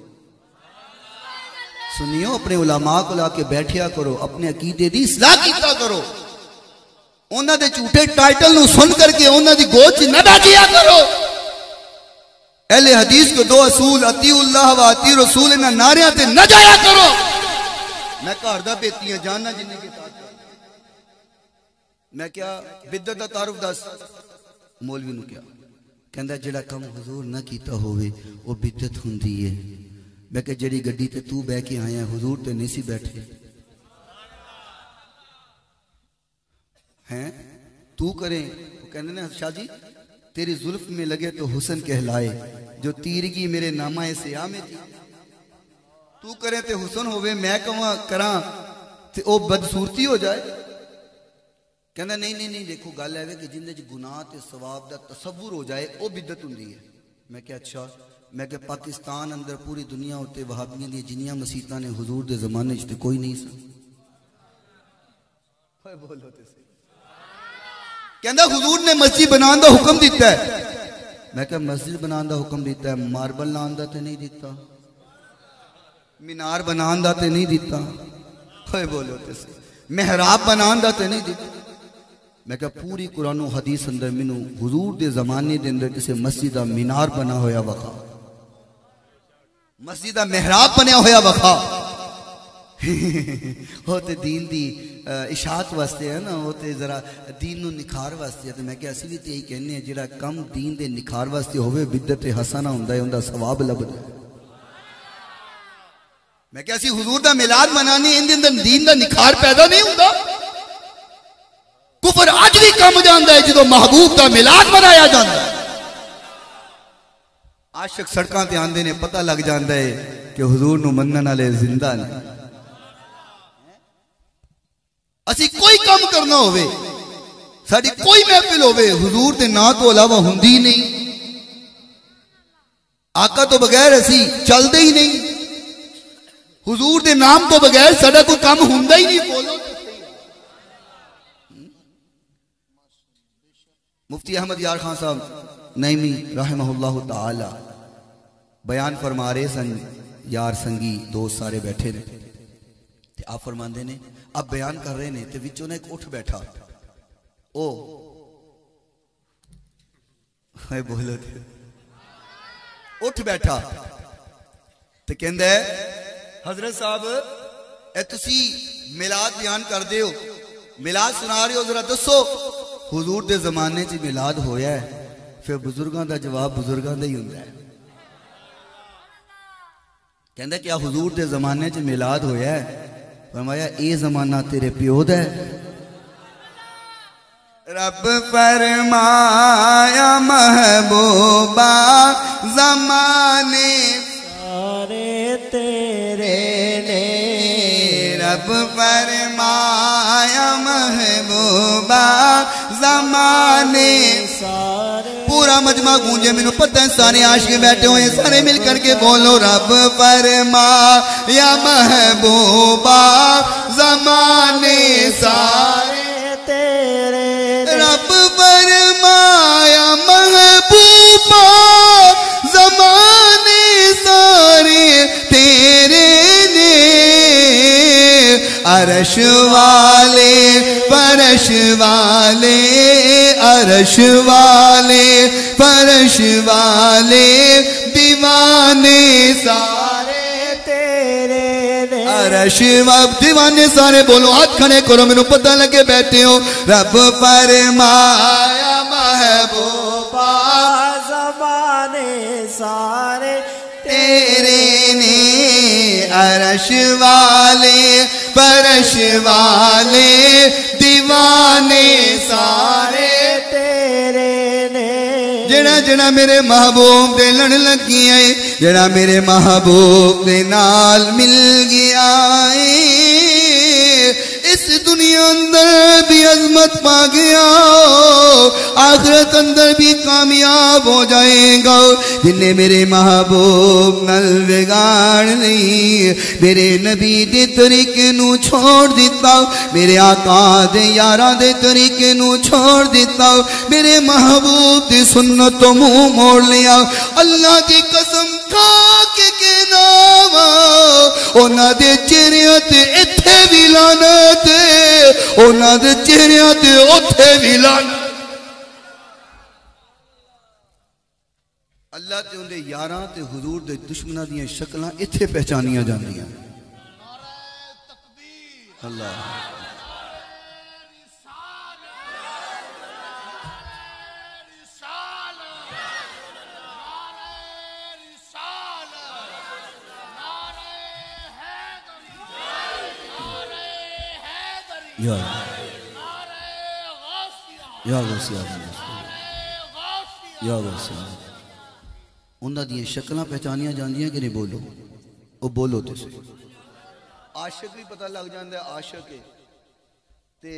Speaker 2: سنیو اپنے علماء کو لا کے بیٹھیا کرو اپنے عقیدے دی اصلاح کیتا کرو انہاں دے جھوٹے ٹائٹل نو سن کر کے انہاں دی گود چ نہ بیٹھیا کرو اہل حدیث کو 2 اصول اطیعوا اللہ و اطیعوا رسول انہاں نعریاں تے نہ جایا کرو میں گھر دا بیٹی ہاں جاننا جننے کے ساتھ میں کیا بدعت دا تعارف دس مولوی نو کیا کہندا جڑا کم حضور نہ کیتا ہوئے وہ بدعت ہوندی ہے میں کہ جڑی گڈی تے تو بہ کے آیا حضور تے نہیں سی بیٹھے ہیں تو کریں وہ کہنے نا شاہ جی تیری زلف میں لگے تو حسن کہلائے جو تیرگی میرے نامہ سیاہ میں تھی تو کریں تے حسن ہوئے میں کہاں کراں تے او بدصورتی ہو جائے کہنا نہیں دیکھو گل ہے کہ جن وچ گناہ تے ثواب دا تصور ہو جائے او بدعت ہوندی ہے میں کہ اچھا میں کہ پاکستان اندر پوری دنیا ہوتے وہابیاں دی جنیاں مسیتاں نے حضور دے زمانے وچ تے کوئی نہیں سن بولو تے صحیح کہندا حضور نے مسجد بنان دا حکم دیتا ہے میں کہ مسجد بنان دا حکم دیتا ہے ماربل لان دا تے نہیں دیتا مینار بنان دا تے نہیں دیتا بولو تے صحیح محراب بنان دا تے نہیں دیتا میں کہا پوری قرآن و حدیث اندر منو حضور دے زمانے دے اندر کسے مسجد دا مینار بنا ہویا وقا مسجد دا محراب بنیا ہویا وقا ہوتے دین دی اشاعت واسطے ہے نا ہوتے ذرا دین نو نکھار واسطے ہے میں کہ اسی بھی تے ہی کہنے ہیں جڑا کم دین دے نکھار واسطے ہوئے بدعت حسنہ ہوندا ہے اوندا ثواب لبدا ہے میں کہ اسی حضور دا میلاد منانی ان دے اندر دین دا نکھار پیدا نہیں ہوندا کفر آج بھی کم جاندا ہے جدو محبوب دا میلاد منایا جاندا ہے عاشق سڑکاں تے آندے نے پتہ لگ جاندا ہے کہ حضور نو منن والے زندہ نے اسی کوئی کام کرنا ہوئے ساڑی کوئی محفل ہوئے حضور دے نا تو علاوہ ہندی نہیں آقا تو بغیر اسی چل دے ہی نہیں حضور دے نام تو بغیر ساڑا کوئی کام ہندہ ہی نہیں بولو مفتی احمد یار خان صاحب نعیمی رحمہ اللہ تعالی بیان فرما رہے سن یار سنگی دوست سارے بیٹھے نے آپ فرماندے نے اب بیان کر رہے نے تے وچوں نے ایک اٹھ بیٹھا او ہائے بولو تے اٹھ بیٹھا تے کہندا ہے حضرت صاحب اے تسی میلاد بیان کر دے ہو میلاد سنا رہے ہو ذرا دسو حضور دے زمانے چ میلاد ہویا ہے پھر بزرگاں دا جواب بزرگاں دا ہی ہوندا ہے کہندا کیا حضور دے زمانے چ میلاد ہویا ہے؟ فرمایا اے زمانہ تیرے پیو دا ہے۔ رب فرمایا محبوبہ زمانے
Speaker 3: سارے تیرے نے،
Speaker 2: رب فرمایا محبوبہ زمانے
Speaker 3: سارے
Speaker 2: پورا مجمع گونجے، میں نے پتہ ہے سارے عاشق بیٹھے ہوئے، سارے مل کر کے بولو رب فرمایا محبوبہ زمانے سارے
Speaker 3: تیرے نے،
Speaker 2: رب فرمایا محبوبہ زمانے سارے تیرے نے، عرش والے فرش والے، عرش والے فرش والے دیوانے سارے
Speaker 3: تیرے نے،
Speaker 2: عرش واب دیوانے سارے بولو ہاتھ کھڑے کرو، میں نے پتہ لگے بیٹھے ہو۔ رب فرمایا محبوبہ
Speaker 3: زمانے سارے
Speaker 2: تیرے نے، عرش والے فرش والے دیوانے سارے
Speaker 3: تیرے نے،
Speaker 2: جڑا جڑا میرے محبوب دے لڑ لگی ہے، جڑا میرے محبوب دے نال مل گیا ہے، اس دنیا اندر بھی عظمت پا گیا، آخرت اندر بھی کامیاب ہو جائے گا۔ جن نے میرے محبوب نال بگاڑ نہیں، میرے نبی دے طریقے نو چھوڑ دیتا، میرے آقا دے یاراں دے طریقے نو چھوڑ دیتا، میرے محبوب دی سنت تو منہ موڑ لیا، اللہ دی قسم کھا کے کہنا وا انہاں دے چہریاں تے ایتھے بھی لعنت ہے، انہاں دے چہریاں تے اوتھے بھی لعنت۔ اللہ تے اندے یاراں تے حضور دے دشمناں دیاں شکلاں ایتھے پہچانیاں جاندیاں۔ اللہ یا غوثیہ یا غوثیہ انہاں دیاں شکلاں پہچانیاں جاندیاں کہ نہیں؟ بولو او بولو تے سے عاشق بھی پتہ لگ جاندا ہے، عاشق ہے تے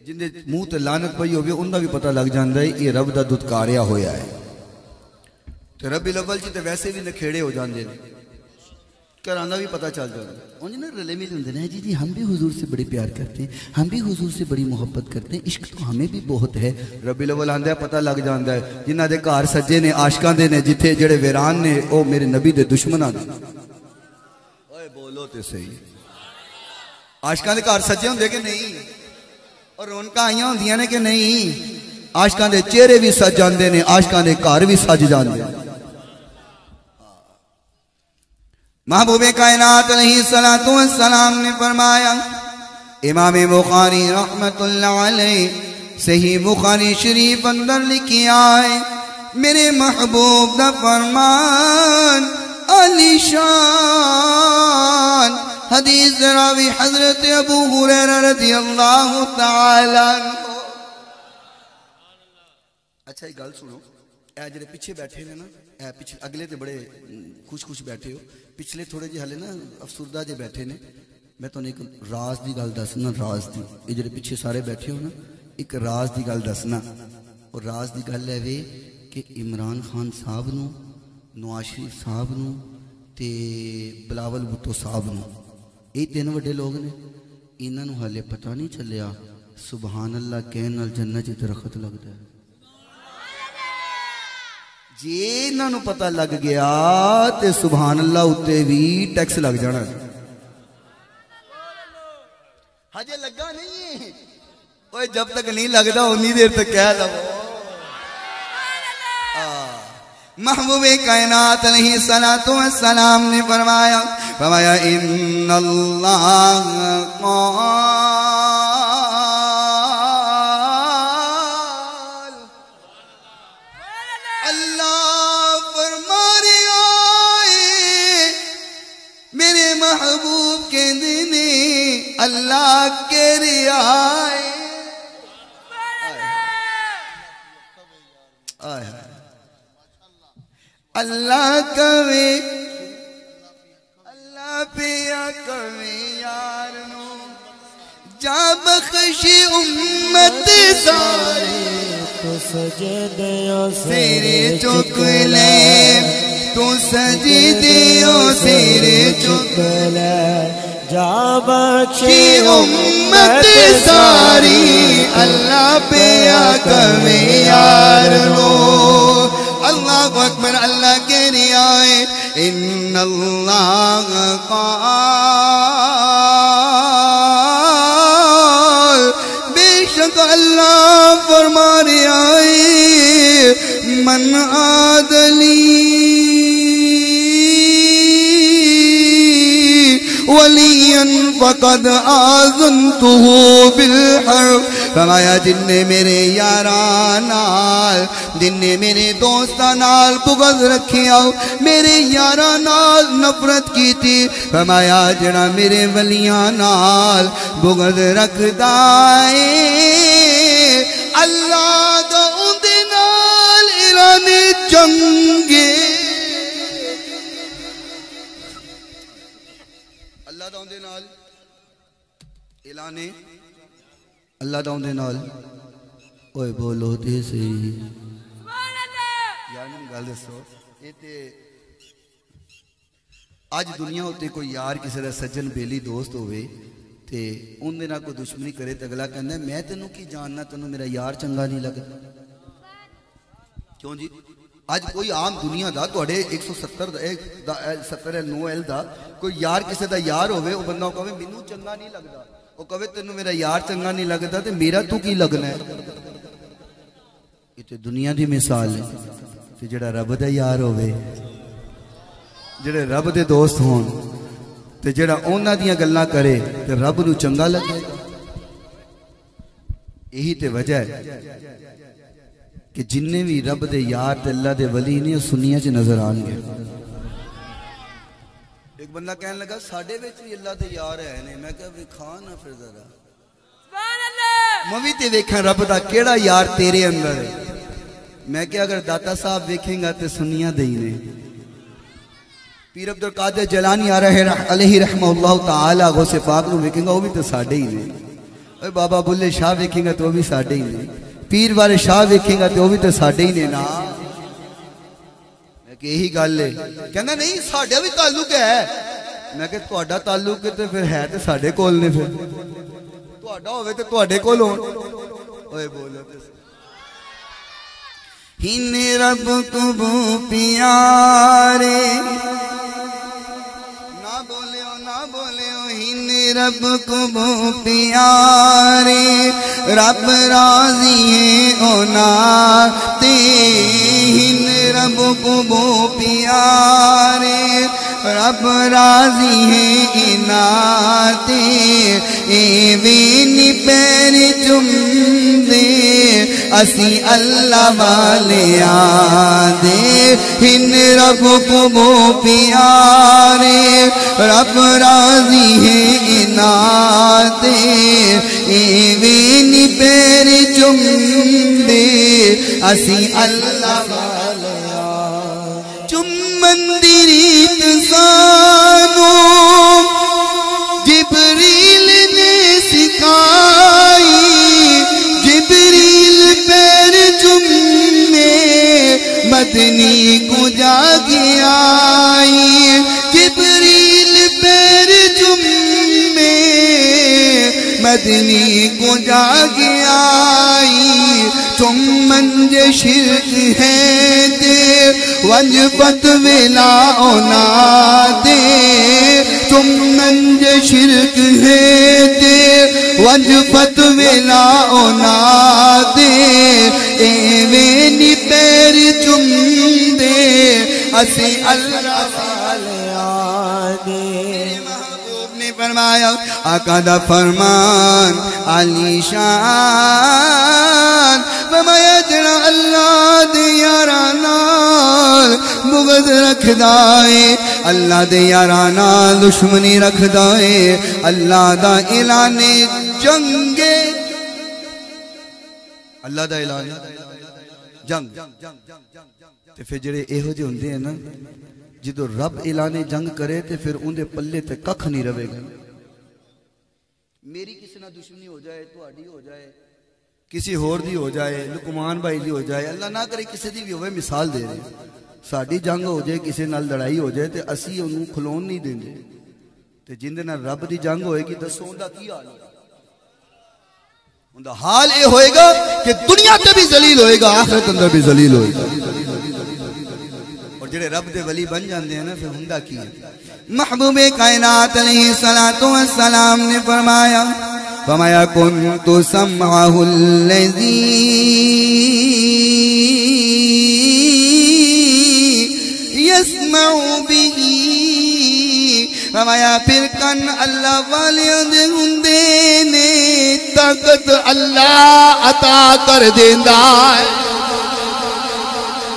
Speaker 2: جن دے منہ تے لعنت پئی ہوے انہاں بھی پتہ لگ جاندا ہے یہ رب دا دھتکاریا ہویا ہے۔ تے ربی الاول چ تے ویسے بھی نکھیڑے ہو جاندے نے، کرانا بھی پتہ چل جاتا ہے۔ انہیں نا رلے ملے ہوندے ہیں جی ہم بھی حضور سے بڑی پیار کرتے ہیں، ہم بھی حضور سے بڑی محبت کرتے ہیں، عشق تو ہمیں بھی بہت ہے۔ ربی الاول آندا ہے پتہ لگ جاندا ہے، جنہ دے گھر سجے نے عاشقاں دے نے، جتھے جڑے ویران نے او میرے نبی دے دشمناں نے۔ اوئے بولو تے صحیح، عاشقاں دے گھر سجے ہوندے کہ نہیں؟ اور رونقاں آئیاں ہوندیاں نے کہ نہیں؟ عاشقاں دے چہرے بھی سج جاندے نے، عاشقاں دے گھر بھی سج جاندے نے۔ محبوب کائنات علیہ السلام نے فرمایا، امام بخاری رحمت اللہ علیہ صحیح بخاری شریف اندر لکھی آئے، میرے محبوب دا فرمان علی شان، حدیث راوی حضرت ابو ہریرہ رضی اللہ تعالی عنہ۔ اچھا ایک گل سنو، اے جڑے پیچھے بیٹھے نے نا، اے پیچھے اگلے تے بڑے خوش خوش بیٹھے ہو، پچھلے تھوڑے جی ہلے نا افسردہ جے بیٹھے نے، میں تو ایک راز دی گل دسنا، راز دی، یہ جڑے پیچھے سارے بیٹھے ہو نا، ایک راز دی گل دسنا، اور راز دی گل ہے وے کہ عمران خان صاحب نو، نواز شریف صاحب نو تے بلاول بھٹو صاحب نو، یہ تین وڈے لوگ نے، انہاں نو ہلے پتہ نہیں چلیا سبحان اللہ کہن نال جنت وچ درخت لگدا ہے۔ جی انہاں نو پتہ لگ گیا تے سبحان اللہ اتے بھی ٹیکس لگ جانا۔ ہجے لگا نہیں، اوے جب تک نہیں لگدا انی دیر تک کہہ لو۔ محبوب کائنات علیہ السلام نے فرمایا ان اللہ قال، اللہ فرما رہا ہے محبوب کے دینے اللہ کے رعایت اللہ کوے اللہ پیا کوے یار نو جا بخشی امت ساری
Speaker 3: تو سجدیوں
Speaker 2: سیر چک لے تو سجدیوں سیر چک لے
Speaker 3: جا بخشی
Speaker 2: امت ساری اللہ پیا کوے یار نو اللہ اکبر اللہ کے رعایت ان اللہ قال بے شک اللہ فرما رعایت من عادلی ولیا فقد آذنتہ بالحرب فرمایا جن نے میرے یاراں نال جن نے میرے دوستاں نال بغض رکھیا میرے یاراں نال نفرت کی تھی فرمایا جڑا میرے ولیاں نال بغض رکھدا اے اللہ دا اندے نال اعلان جنگ اللہ دا اندے نال اعلان اللہ دا اندے نال اوئے بولو تے صحیح یار میں گل دسو یہ تے اج دنیا ہوتے کوئی یار کسی دا سجن بیلی دوست ہوئے تے ان دے نال کوئی دشمنی کرے تے اگلا کہندا ہے میں تینوں کی جاننا تینوں میرا یار چنگا نہیں لگدا کیوں جی اج کوئی عام دنیا دا تواڈے 170 دا 9L دا کوئی یار کسی دا یار ہوئے وہ بندہ کہے مینوں چنگا نہیں لگدا وہ کہے تینوں میرا یار چنگا نہیں لگدا تے میرا تو کی لگنا ہے یہ تے دنیا دی مثال ہے تے جڑا رب دا یار ہوئے جڑے رب دے دوست ہون تے جڑا انہاں دیاں گلاں کرے تے رب نو چنگا لگے یہی تے وجہ ہے کہ جننے بھی رب دے یار تے اللہ دے ولی نہیں سنیاں چ نظر آن گے ایک بندہ کہنے لگا ساڑھے بیچ بھی اللہ دے یار ہے نہیں میں کہا وکھا نہ پھر ذرا موی تے ویکھاں رب دا کیڑا یار تیرے اندر ہے میں کہا اگر داتا صاحب ویکھیں گا تے سنیاں دہینے پیر عبدالقادر جیلانی علیہ رحمہ اللہ تعالی غوث پاک نو ویکھیں گا وہ بھی تے ساڑھے ہی نہیں اے بابا بلے شاہ ویکھیں گا تو وہ بھی ساڑھے ہی نہیں پیر والے شاہ ویکھیں گا تو وہ بھی تے ساڑھے ہی نہیں نا میں کہ یہی گل ہے کہنا نہیں ساڑھے بھی تعلق ہے میں کہ تہاڈا تعلق ہے تے پھر ہے تے ساڑھے کول نے پھر تہاڈا ہوے تے تہاڈے کول ہون اوئے بولو تے ہن رب کو بو پیارے نہ بولیو ہن رب کو بو پیارے رب راضی ہے اونا تے ہن رب کو بو پیارے رب راضی ہے اناتے ایوینی پیر چم دے اسی اللہ والے آدے ہن رب کو بو پیارے رب راضی ہے اناتے ایوینی پیر چم دے اسی اللہ والے مندریت سانو جبریل نے سکھائی جبریل پیر چمے مدنی کو جاگی آئی جبریل پیر چمے مدنی کو جاگی آئی تم منج شرک ہے دے ونج پت ویلا اونا دے تم منج شرک ہے دے ونج پت ویلا اونا دے ایوینی پیر چم دے اسی اللہ والے آدے محبوب نے فرمایا آقا دا فرمان علی شان فرمایا جڑا اللہ دے یارانال بغض رکھ دائے اللہ دے یارانا دشمنی رکھدا ہے اللہ دا اعلان جنگ اللہ دا اعلان جنگ تے پھر جڑے ایہو جے ہوندے ہیں نا جدو رب اعلان جنگ کرے تے پھر اون دے پلے تے ککھ نہیں رہے گا میری کسی نہ دشمنی ہو جائے تہاڈی ہو جائے کسی ہور دی ہو جائے لقمان بھائی دی ہو جائے اللہ نہ کرے کسی دی بھی ہوئے مثال دے رہے ساڈی جنگ ہو جائے کسی نال لڑائی ہو جائے تے اسی انہوں کھلون نہیں دیندے تے جن دے نال رب دی جنگ ہوئے گی دسو اوندا کی حال ہوگا اوندا حال اے ہوئے گا کہ دنیا تے بھی ذلیل ہوئے گا آخرت اندر بھی ذلیل ہوئے گا اور جڑے رب دے ولی بن جاندے ہیں نا پھر ہوندا کی ہے محبوب کائنات علیہ السلام نے فرمایا كنت سمعه الذي يسمع به فرمایا پھر کن اللہ والیاں دے ہوندے نے طاقت اللہ عطا کر دیندا ہے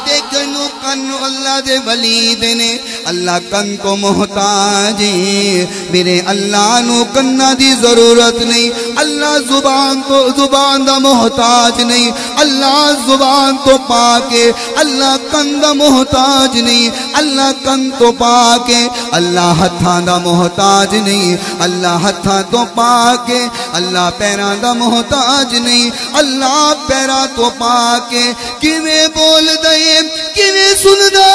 Speaker 2: دیکھنو کن اللہ دے ولی دے نے اللہ کن کو محتاج ہے میرے اللہ نو کنہ دی ضرورت نہیں اللہ زبان دا محتاج نہیں اللہ زبان تو پاکے اللہ کن دا محتاج نہیں اللہ کن تو پاکے اللہ ہتھاں دا محتاج نہیں اللہ ہتھاں تو پاکے اللہ پیران دا محتاج نہیں اللہ پیران تو پاکے کیویں بول دے کیویں سن دے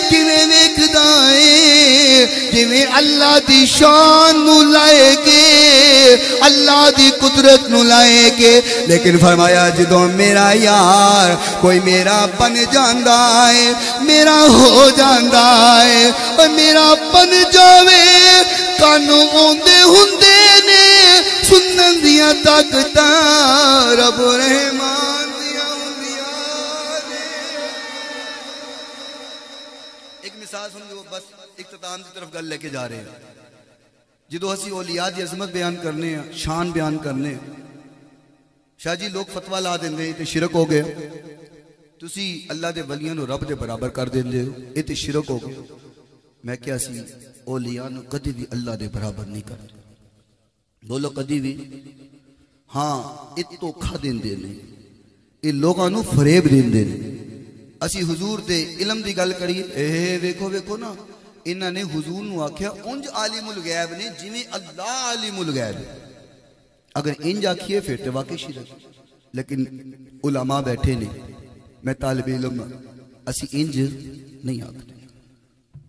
Speaker 2: کیویں ویکھدا اے جویں اللہ دی شان نو لائے کے اللہ دی قدرت نو لائے کے لیکن فرمایا جدوں میرا یار کوئی میرا بن جاندا ہے میرا ہو جاندا ہے اور میرا بن جاوے کانوں اوندے ہوندے نے سنن دیاں طاقتاں رب رحمان سمجھو بس اختتام کی طرف گل لے کے جا رہے ہیں جدو ہسی اولیاء دی عظمت بیان کرنے ہیں شان بیان کرنے ہیں شاہ جی لوگ فتوہ لا دیں دے تے شرک ہو گئے تسی اللہ دے ولیاں نو رب دے برابر کر دیں دے اے تے شرک ہو گئے میں کیا سی اولیاء نو کدی بھی اللہ دے برابر نہیں کرتے بولو کدی بھی ہاں اتو کھا دیں دے نہیں اے لوگاں نو فریب دیں دے نہیں اسی حضور دے علم دی گل کری ویکھو نا انہاں نے حضور نو آکھیا انج عالم الغیب نے جویں اللہ عالم الغیب اگر انج آکھیے پھر تے واقعی شرک لیکن علماء بیٹھے نے میں طالب علم اسی انج نہیں آکھتے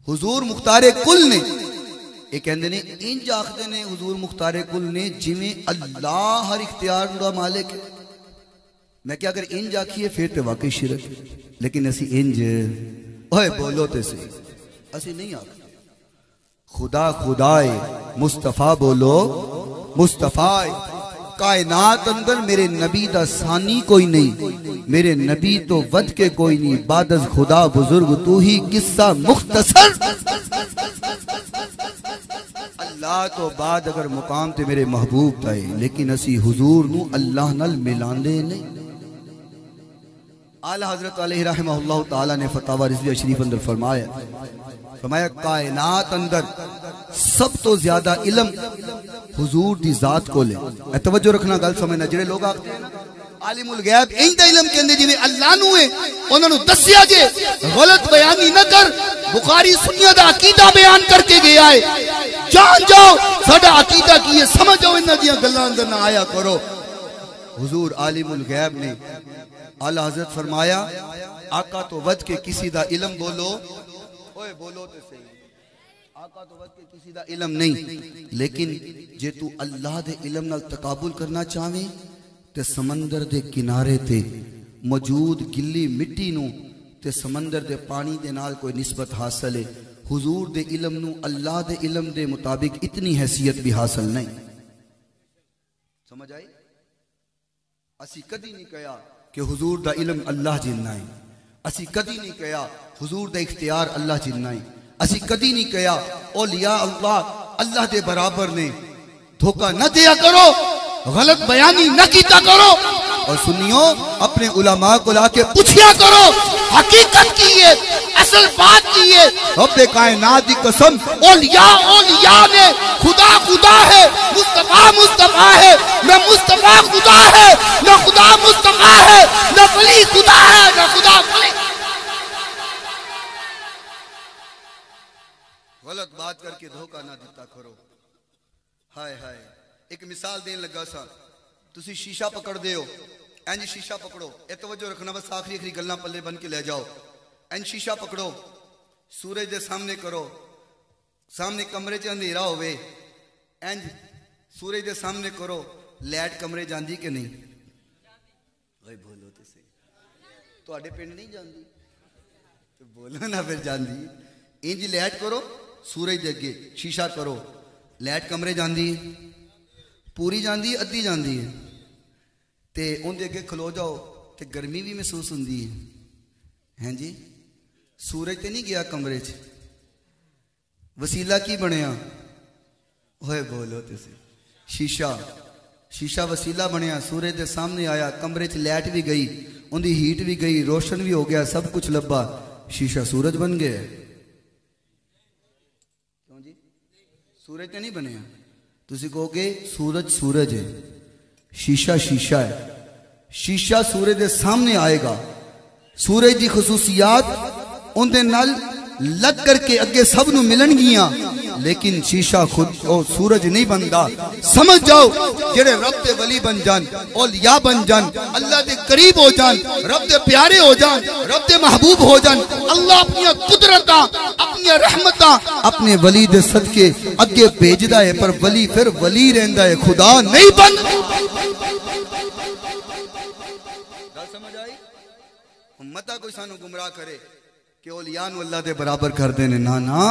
Speaker 2: حضور مختار کل نے یہ کہندے نے انج آکھدے نے حضور مختار کل نے جویں اللہ ہر اختیار دا مالک ہے میں کیا اگر انج آکھیے پھر تے واقعی شرک لیکن اسی انج اوہ بولو تے سے اسی نہیں آکھتے خدا خدائے مصطفیٰ بولو مصطفیٰ کائنات اندر میرے نبی دا ثانی کوئی نہیں میرے نبی تو ود کے کوئی نہیں بعد از خدا بزرگ تو ہی قصہ مختصر اللہ تو بعد اگر مقام تے میرے محبوب تھے لیکن اسی حضور نو اللہ نل ملان دے نہیں اعلیٰ حضرت علیہ رحمہ اللہ تعالیٰ نے فتاوہ رضویہ شریف اندر فرمایا کائنات اندر سب تو زیادہ علم حضور دی ذات کو لے توجہ رکھنا گل سمجھنا جڑے لوگ آگتے ہیں عالم الغیب این دا علم کہندے جی اللہ نو ہے انہوں نے دسیا جے غلط بیانی نہ کر بخاری سنیہ دا عقیدہ بیان کر کے گیا ہے جان جاؤ ساڑا عقیدہ کی ہے سمجھو انہاں دیاں گلاں اندر نہ آیا کرو حضور عالم الغیب نے اعلیٰ حضرت فرمایا آقا تو ود کے کسی دا علم بولو اوے بولو تے صحیح آقا تو ود کے کسی دا علم نہیں لیکن جے تو اللہ دے علم نال تقابل کرنا چاہویں تے سمندر دے کنارے تے موجود گلی مٹی نو تے سمندر دے پانی دے نال کوئی نسبت حاصل ہے حضور دے علم نو اللہ دے علم دے مطابق اتنی حیثیت بھی حاصل نہیں سمجھ آئی اسی کدی نہیں کہا کہ حضور دا علم اللہ جننا ہے اسی کدی نہیں کہا حضور دا اختیار اللہ جننا ہے اسی کدی نہیں کہا اولیاء اللہ دے برابر نے دھوکہ نہ دیا کرو غلط بیانی نہ کیتا کرو اور سنیو اپنے علماء کو لا کے پوچھیا کرو حقیقت کی ہے اصل بات کی ہے رب کائنات کی قسم اولیاء نے خدا خدا ہے مصطفیٰ مصطفیٰ ہے نہ مصطفیٰ خدا ہے نہ خدا مصطفیٰ ہے نہ ولی خدا ہے نہ خدا ولی. غلط بات کر کے دھوکہ نہ دیتا کرو. ہائے ہائے ایک مثال دین لگا سا تسی شیشہ پکڑ دے ہو اینج شیشہ پکڑو اے توجہ رکھنا بس آخری گلاں پلے بن کے لے جاؤ. اینج شیشہ پکڑو سورج دے سامنے کرو سامنے کمرے چ اندھیرا ہوئے اینج سورج دے سامنے کرو لائٹ کمرے جاندی کہ نہیں؟ اوئے بولو تے صحیح تواڈے پنڈ نہیں جاندی تو بولو نا پھر جاندی. انج لائٹ کرو سورج دے اگے شیشہ کرو لائٹ کمرے جاندی پوری جاندی ادھی جاندی ہے تے ان دے اگے کھلو جاؤ تے گرمی بھی محسوس ہوندی ہے ہیں جی. سورج تے نہیں گیا کمرے چ وسیلہ کی بنیا ہوئے بولو تے شیشہ وسیلہ بنیا سورج دے سامنے آیا کمرے چ لائٹ بھی گئی ان دی ہیٹ بھی گئی روشن بھی ہو گیا سب کچھ لبا شیشہ سورج بن گیا. کیوں جی سورج تے نہیں بنیا تسی کہو گے سورج ہے شیشہ ہے شیشہ سورج دے سامنے آئے گا سورج دی خصوصیات ان دے نال لگ کر کے اگے سب نو ملن گیاں لیکن شیشہ خود سورج نہیں بندا. سمجھ جاؤ جڑے رب دے ولی بن جان اولیاء بن جان اللہ دے قریب ہو جان رب دے پیارے ہو جان رب دے محبوب ہو جان اللہ اپنی قدرتاں اپنی رحمتاں اپنے ولی دے صدقے اگے بھیجدا ہے پر ولی پھر ولی رہندا ہے خدا نہیں بن. سمجھ آئی؟ امتا کوئی سانو گمراہ کرے کہ اولیاء نو اللہ دے برابر کر دینے نا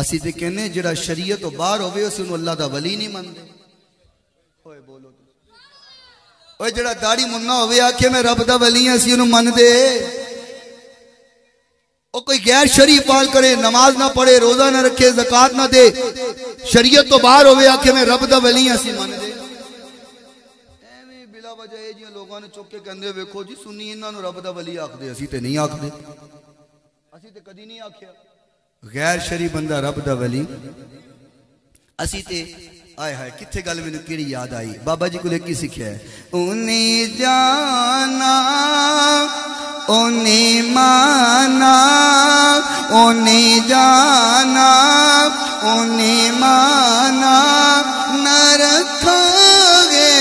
Speaker 2: اسی تے کہنے جڑا شریعت تو باہر ہوئے اسی انہوں اللہ دا ولی نہیں من دے. اوئے بولو اوئے جڑا داڑھی مننا ہوئے آکھے میں رب دا ولی ہیں اسی انہوں من دے. او کوئی غیر شریف پال کرے نماز نہ پڑھے روزہ نہ رکھے زکاة نہ دے شریعت تو باہر ہوئے آکھے میں رب دا ولی ہیں اسی من دے. بلا وجہ ہے جی لوگوں نے چوک کے کہندے ویکھو جی سنی انہاں نو رب دا ولی آکھ دے اسی تے نہیں آکھ دے اسی تے کدی نہیں آکھیا. غیر شریف بندہ رب دا ولی اسی تے آئے ہائے کتھے گل میں کیڑی یاد آئی بابا جی کو لے کی سکھیا ہے انہیں جانا انہیں مانا انہیں جانا انہیں مانا نہ رکھا گے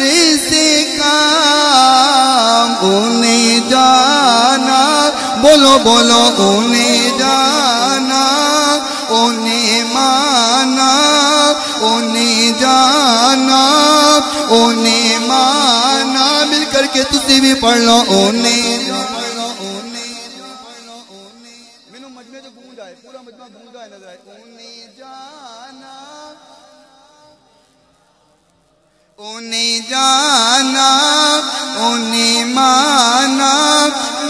Speaker 2: رزقا انہیں جانا بولو انہیں جانا انہیں مانا انہیں جانا انہیں مانا مل کر کے تسی بھی پڑھ لو انہیں میں مجمع جو گونج آئے پورا مجمع گونج آئے نظر آئے انہیں جانا انہیں جانا انہیں مانا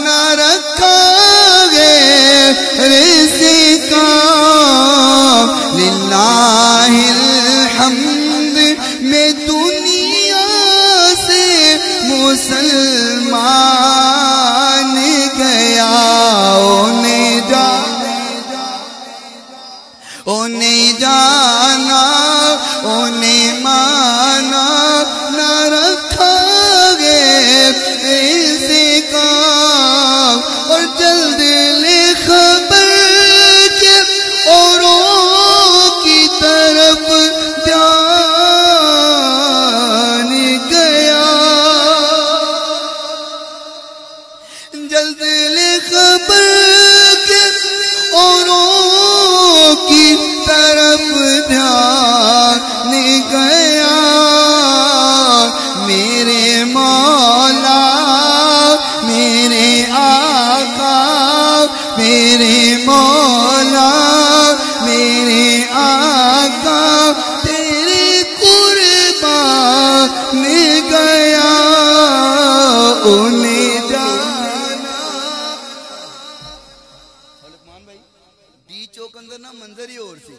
Speaker 2: نہ رکھا گے رزقا للہ الحمد میں دنیا سے مسلمان گیا انہیں جانا انہیں مانا نہ رکھا گے رزقا اور جلد لے خبر کہ اوروں کی طرف دھیان گیا جلد لے خبر کہ اوروں کی طرف دھیان گیا میرے مولا میرے آقا میرے مولا میرے آقا تیرے قربان گیا انہیں جانا. لقمان بھائی ڈی چوک اندر نا منظر ہی اور سی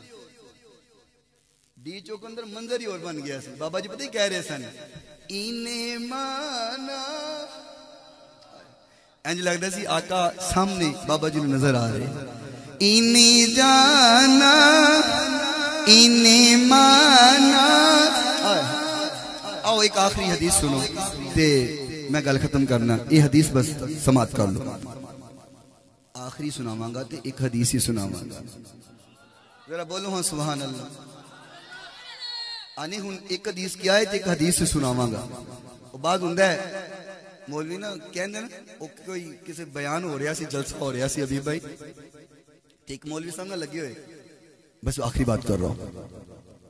Speaker 2: ڈی چوک اندر منظر ہی اور بن گیا سی. بابا جی پتہ ہی کہہ رہے سن انہیں مانا انج لگتا سی آقا سامنے بابا جی نظر آ رہے انہیں جانا انہیں مانا. آؤ ایک آخری حدیث سنو تے میں گل ختم کرنا. یہ حدیث بس سماعت کر لو. آخری سناواں گا تے ایک حدیث ہی سناواں گا. ذرا بولو ہاں سبحان اللہ. آنے ہن ایک حدیث کیا ہے تے ایک حدیث سے سناواں گا. وہ بعد ہوندا ہے مولوی نا کہندے نا او کوئی کسی بیان ہو رہا سی جلسہ ہو رہا سی ابھی بھائی تے ایک مولوی صاحب نہ لگے ہوئے بس آخری بات کر رہا ہوں.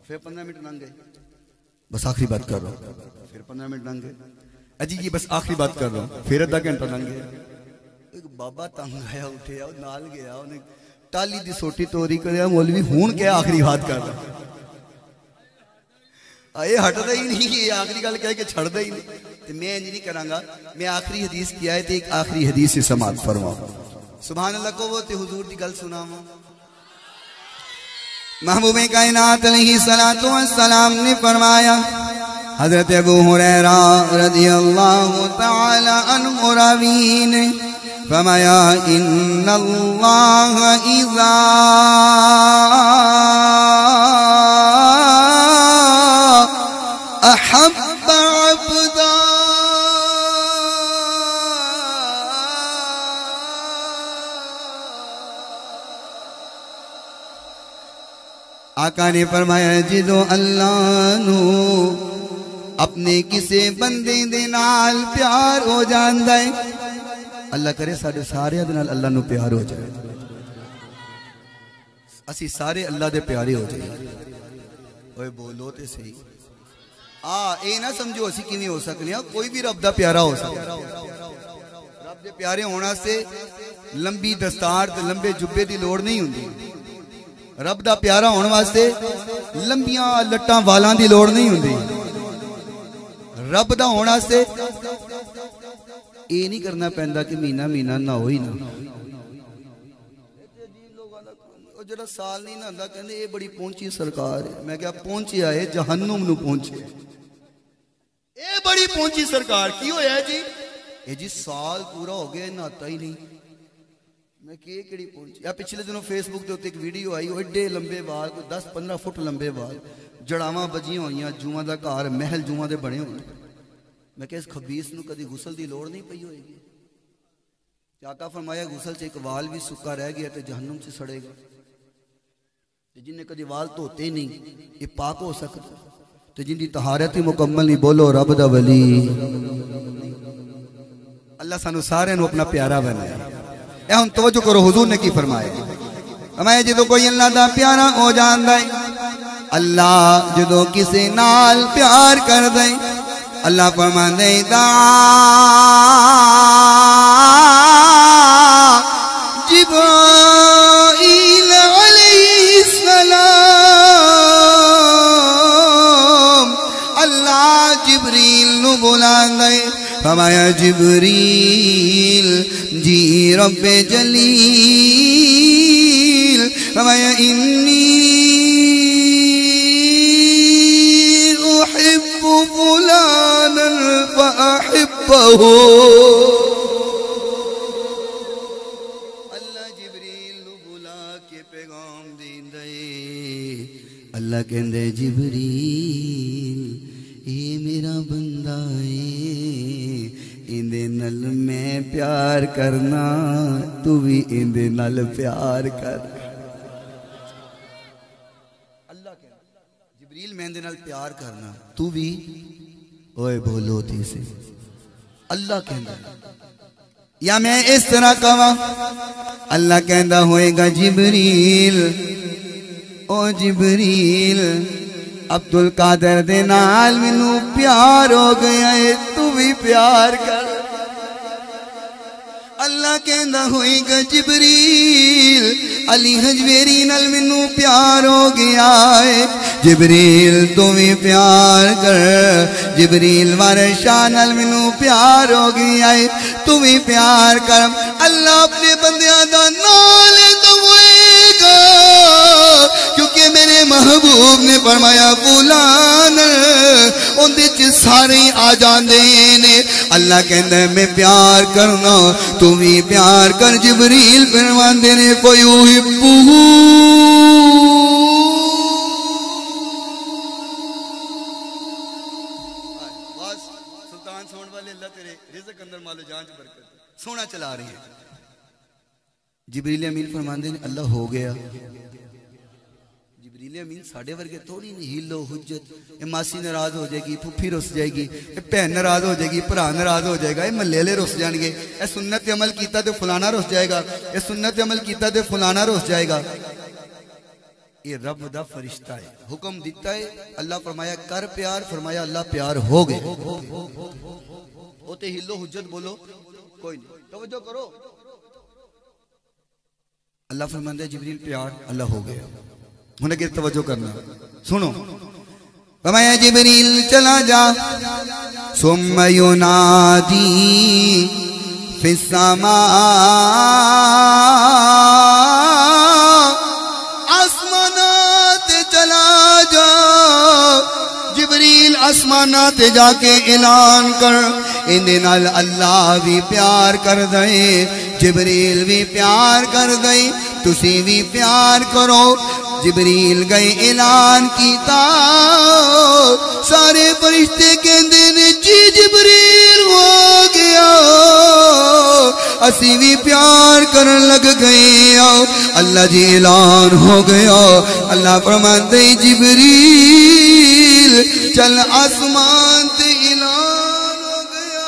Speaker 2: پھر 15 منٹ لنگ گئے بس آخری بات کر رہا ہوں. پھر 15 منٹ لنگ گئے اجی جی بس آخری بات کر رہا ہوں. پھر آدھا گھنٹہ لنگ گیا. ایک بابا تنگ آیا اٹھیا نال گیا انہیں ٹالی دی سوٹی توری کریا مولوی ہون کیا آخری بات کر رہا ہوں. یہ ہٹدا ہی نہیں یہ آخری گل کہہ کے چھڑدا ہی نہیں. تو میں انج نہیں کراں گا. میں آخری حدیث کیا ہے تے ایک آخری حدیث سے سماعت فرماؤ. سبحان اللہ کو وہ تے حضور دی گل سناواں. محبوب کائنات علیہ الصلوۃ والسلام نے فرمایا حضرت ابو ہریرہ رضی اللہ تعالی عنہ راوی نے فرمایا ان اللہ اذا احب عبدا آقا نے فرمایا جدو اللہ نو اپنے کسے بندے دے نال پیار ہو جاندا ہے اللہ کرے ساڑے سارے دے نال اللہ نو پیار ہو جائے. اسی سارے اللہ دے پیارے ہو جائے. اوے بولو تے صحیح. اے نہ سمجھو اسی کیویں ہو سکنے ہیں. کوئی بھی رب دا پیارا ہو سکتا. رب دے پیارے ہونا سے لمبی دستار تے لمبے جبے دی لوڑ نہیں ہوندی. رب دا پیارا ہونے واسطے لمبیاں لٹاں والاں دی لوڑ نہیں ہوندی. رب دا ہونا سے یہ نہیں کرنا پہندا کہ مہینہ مہینہ نہ ہوئی نہ جڑا سال نہیں نہ ہوندا کہندے یہ بڑی پہنچی سرکار ہے. میں کہا پہنچیا ہے جہنم نو پہنچے. اے بڑی پہنچی سرکار کی ہویا ہے جی اے جی سال پورا ہو گیا نہاتا ہی نہیں. میں کہ کیڑی پہنچی. یا پچھلے دنوں فیس بک دے ایک ویڈیو آئی وہ ایڈے لمبے وال کوئی 10-15 فٹ لمبے وال جڑاواں بجیاں ہوئیاں جواں دا گھر محل جواں دے بنے ہوئے. میں کہ اس خبیث نو کدی غسل دی لوڑ نہیں پئی ہوئے گی. آقا فرمایا غسل سے ایک وال بھی سکا رہ گیا تے جہنم سے سڑے گا. جن نے کدی وال دھوتے نہیں یہ پاک ہو سکتا. تے جن دی طہارت ہی مکمل نہیں بولو رب دا ولی. اللہ سانو سارے نو اپنا پیارا بنایا. اے ہن توجہ کرو حضور نے کی فرمایا. فرمایا جدو کوئی اللہ دا پیارا ہو جاندا ہے اللہ جدو کسی نال پیار کر دے اللہ فرماندا ہے جبرائیل علیہ السلام اللہ جبریل نو بلاندا ہے. فرمایا جبریل جی رب جلیل فرمایا انی احب فلانا فاحبہ. اللہ جبریل نو بلا کے پیغام دیندا ہے. اللہ کہندے جبریل اے میرا بندہ ہے اندے نل میں پیار کرنا تو بھی اندے نل پیار کر. اللہ کہنا جبریل میں اندے نل پیار کرنا تو بھی اوے بولو تی سے اللہ کہنا. یا میں اس طرح کہاں اللہ کہندا ہوئے گا جبریل او جبریل عبد القادر دے نال مینوں پیار ہو گیا ہے تو بھی پیار کر. اللہ کہندا ہوئے گا جبریل علی حجویری نال مینوں پیار ہو گیا ہے جبریل تو بھی پیار کر. جبریل وارث شاہ نال مینوں پیار ہو گیا ہے تو بھی پیار کر. اللہ اپنے بندیاں دا نال تو ہوئے گا کیونکہ میرے محبوب نے فرمایا فلان او اندے چ سارے آ جاندے نے اللہ کہندا ہے میں پیار کرنا تو بھی پیار کر جبریل فرماندے نے فیحبہ سلطان سون والے اللہ تیرے رزق اندر مالو جان چ برکت سونا چلا رہے ہیں جبریل امین فرماندے نے اللہ ہو گیا جبریل امین ساڑھے ورگے تھوڑی نہیں ہیلو حجت اے ماسی ناراض ہو جائے گی پھپھی رس جائے گی اے بہن ناراض ہو جائے گی بھرا ناراض ہو جائے گا اے ملیلے رس جان گے اے سنت عمل کیتا تے فلانا رس جائے گا اے سنت عمل کیتا تے فلانا رس جائے گا یہ رب دا فرشتہ ہے حکم دیتا ہے اللہ فرمایا کر پیار فرمایا اللہ پیار ہو گئے ہوتے ہلو حجت بولو کوئی نہیں توجہ کرو اللہ فرماندہ جبریل پیار اللہ ہو گیا ہونے کے توجہ کرنا سنو فرمایا جبریل چلا جا ثم ینادی فی السماء آسمانات چلا جا جبریل آسمانات جا کے اعلان کر اندے نال اللہ بھی پیار کر دے جبریل بھی پیار کر دے تسی بھی پیار کرو جبریل گئے اعلان کیتا سارے فرشتے کہندے نے جی جبریل ہو گیا اسی بھی پیار کرن لگ گئے اللہ جی اعلان ہو گیا اللہ فرماندے جبریل چل آسمان تے اعلان ہو گیا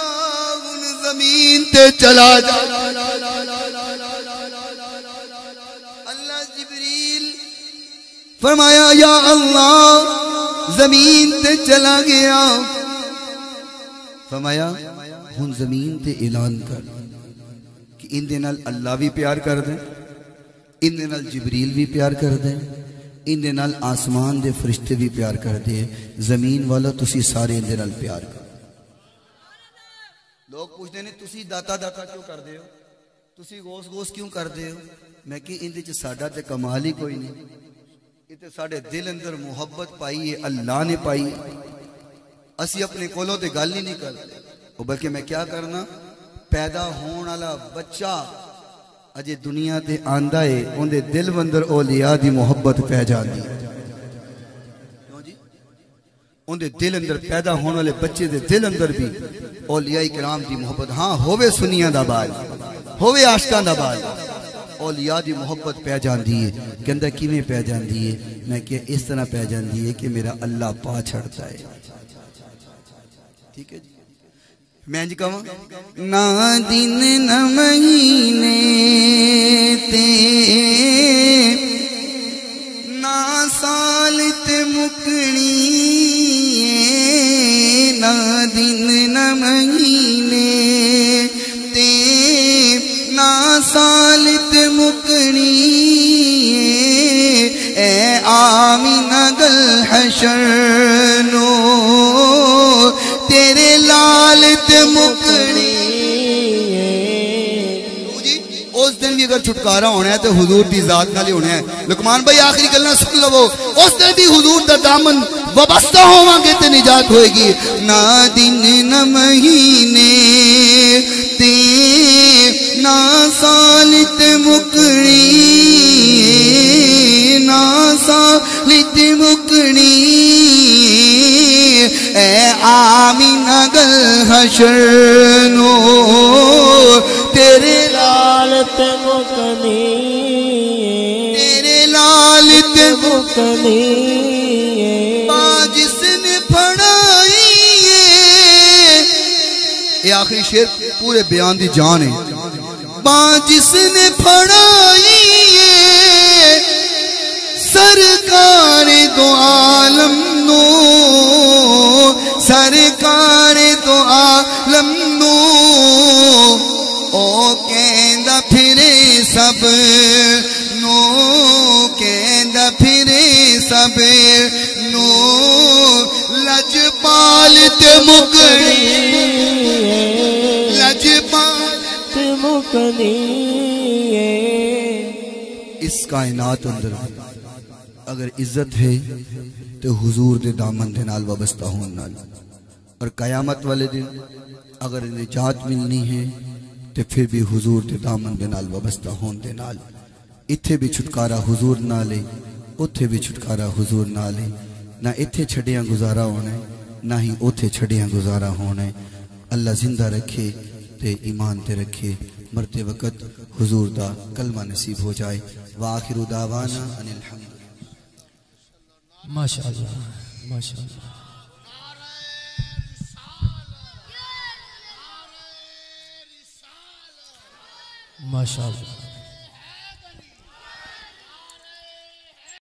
Speaker 2: ان زمین تے چلا جا اللہ جبریل فرمایا یا اللہ زمین تے چلا گیا فرمایا ہن زمین تے اعلان کر کہ ان دے نال اللہ بھی پیار کر دیں ان دے نال جبریل بھی پیار کر دیں ان دے نال آسمان دے فرشتے بھی پیار کر دیں زمین والا تسی سارے ان دے نال پیار کر لوگ پوچھتے ہیں تسی داتا داتا کیوں کر دے ہو تسی غوث غوث کیوں کر دے ہو میں کہ ان دے چ ساڈا تے کمال ہی کوئی نہیں یہ تے ساڈے دل اندر محبت پائی ہے اللہ نے پائی اسی اپنے کولوں تے گل ہی نہیں کرتے بلکہ میں کیا کرنا پیدا ہون والا بچہ اجے دنیا تے آندا ہے اون دے دل اندر اولیاء دی محبت پہ جاندی کیوں جی اون دے دل اندر پیدا ہون والے بچے دے دل اندر بھی اولیاء کرام دی محبت ہاں ہووے سنیاں دا بال ہووے عاشقاں دا بال اولیاء دی محبت پہ جاندی ہے کہندا کیویں پہ جاندی ہے میں کہ اس طرح پہ جاندی ہے کہ میرا اللہ پا چھڑتا ہے ٹھیک ہے جی میں جی کہوں نہ دن نہ مہینے تے نہ سال تے مکنی نہ دن نہ مہینے تے نہ سال تے مکنی اے آمینہ گل حشر نو تیرے لال تے مکنی اس دن بھی اگر چھٹکارا ہونا ہے تو حضور دی ذات نہ لے ہونا ہے لقمان بھائی آخری گلنا سن لو اس دن بھی حضور دا دامن وابستہ ہوں گے تے نجات ہوئے گی نہ دن نہ مہینے تے نہ سال تے مکنی نہ سال تے مکنی اے آمینہ گل حشر نو تیرے
Speaker 3: لال تے مکنی
Speaker 2: تیرے لال تے
Speaker 3: مکنی
Speaker 2: جس نے پڑھائی یہ آخری شعر پورے بیان دی جان ہے جس نے پڑھائی سرکار دو عالم نو سرکار دو عالم نو او کہندا پھرے سب نو کہندا پھرے سب نو لج پال تے مکنی لج پال
Speaker 3: تے مکنی
Speaker 2: اس کائنات اندر اگر عزت ہے تے حضور دے دامن دے نال وابستہ ہون نال، اور قیامت والے دن اگر نجات ملنی ہے تے پھر بھی حضور دے دامن دے نال وابستہ ہون دے نال۔ اتھے بھی چھٹکارا حضور نالے، اتھے بھی چھٹکارا حضور نالے، نہ اتھے چھڑیاں گزارا ہونا ہے نہ ہی اتھے چھڑیاں گزارا ہونا ہے۔ اللہ زندہ رکھے تے ایمان تے رکھے، مرتے وقت حضور دا کلمہ نصیب ہو جائے۔ وآخر دعوانا ان الحمد۔
Speaker 3: ماشاءاللہ ماشاءاللہ۔ ماشاءاللہ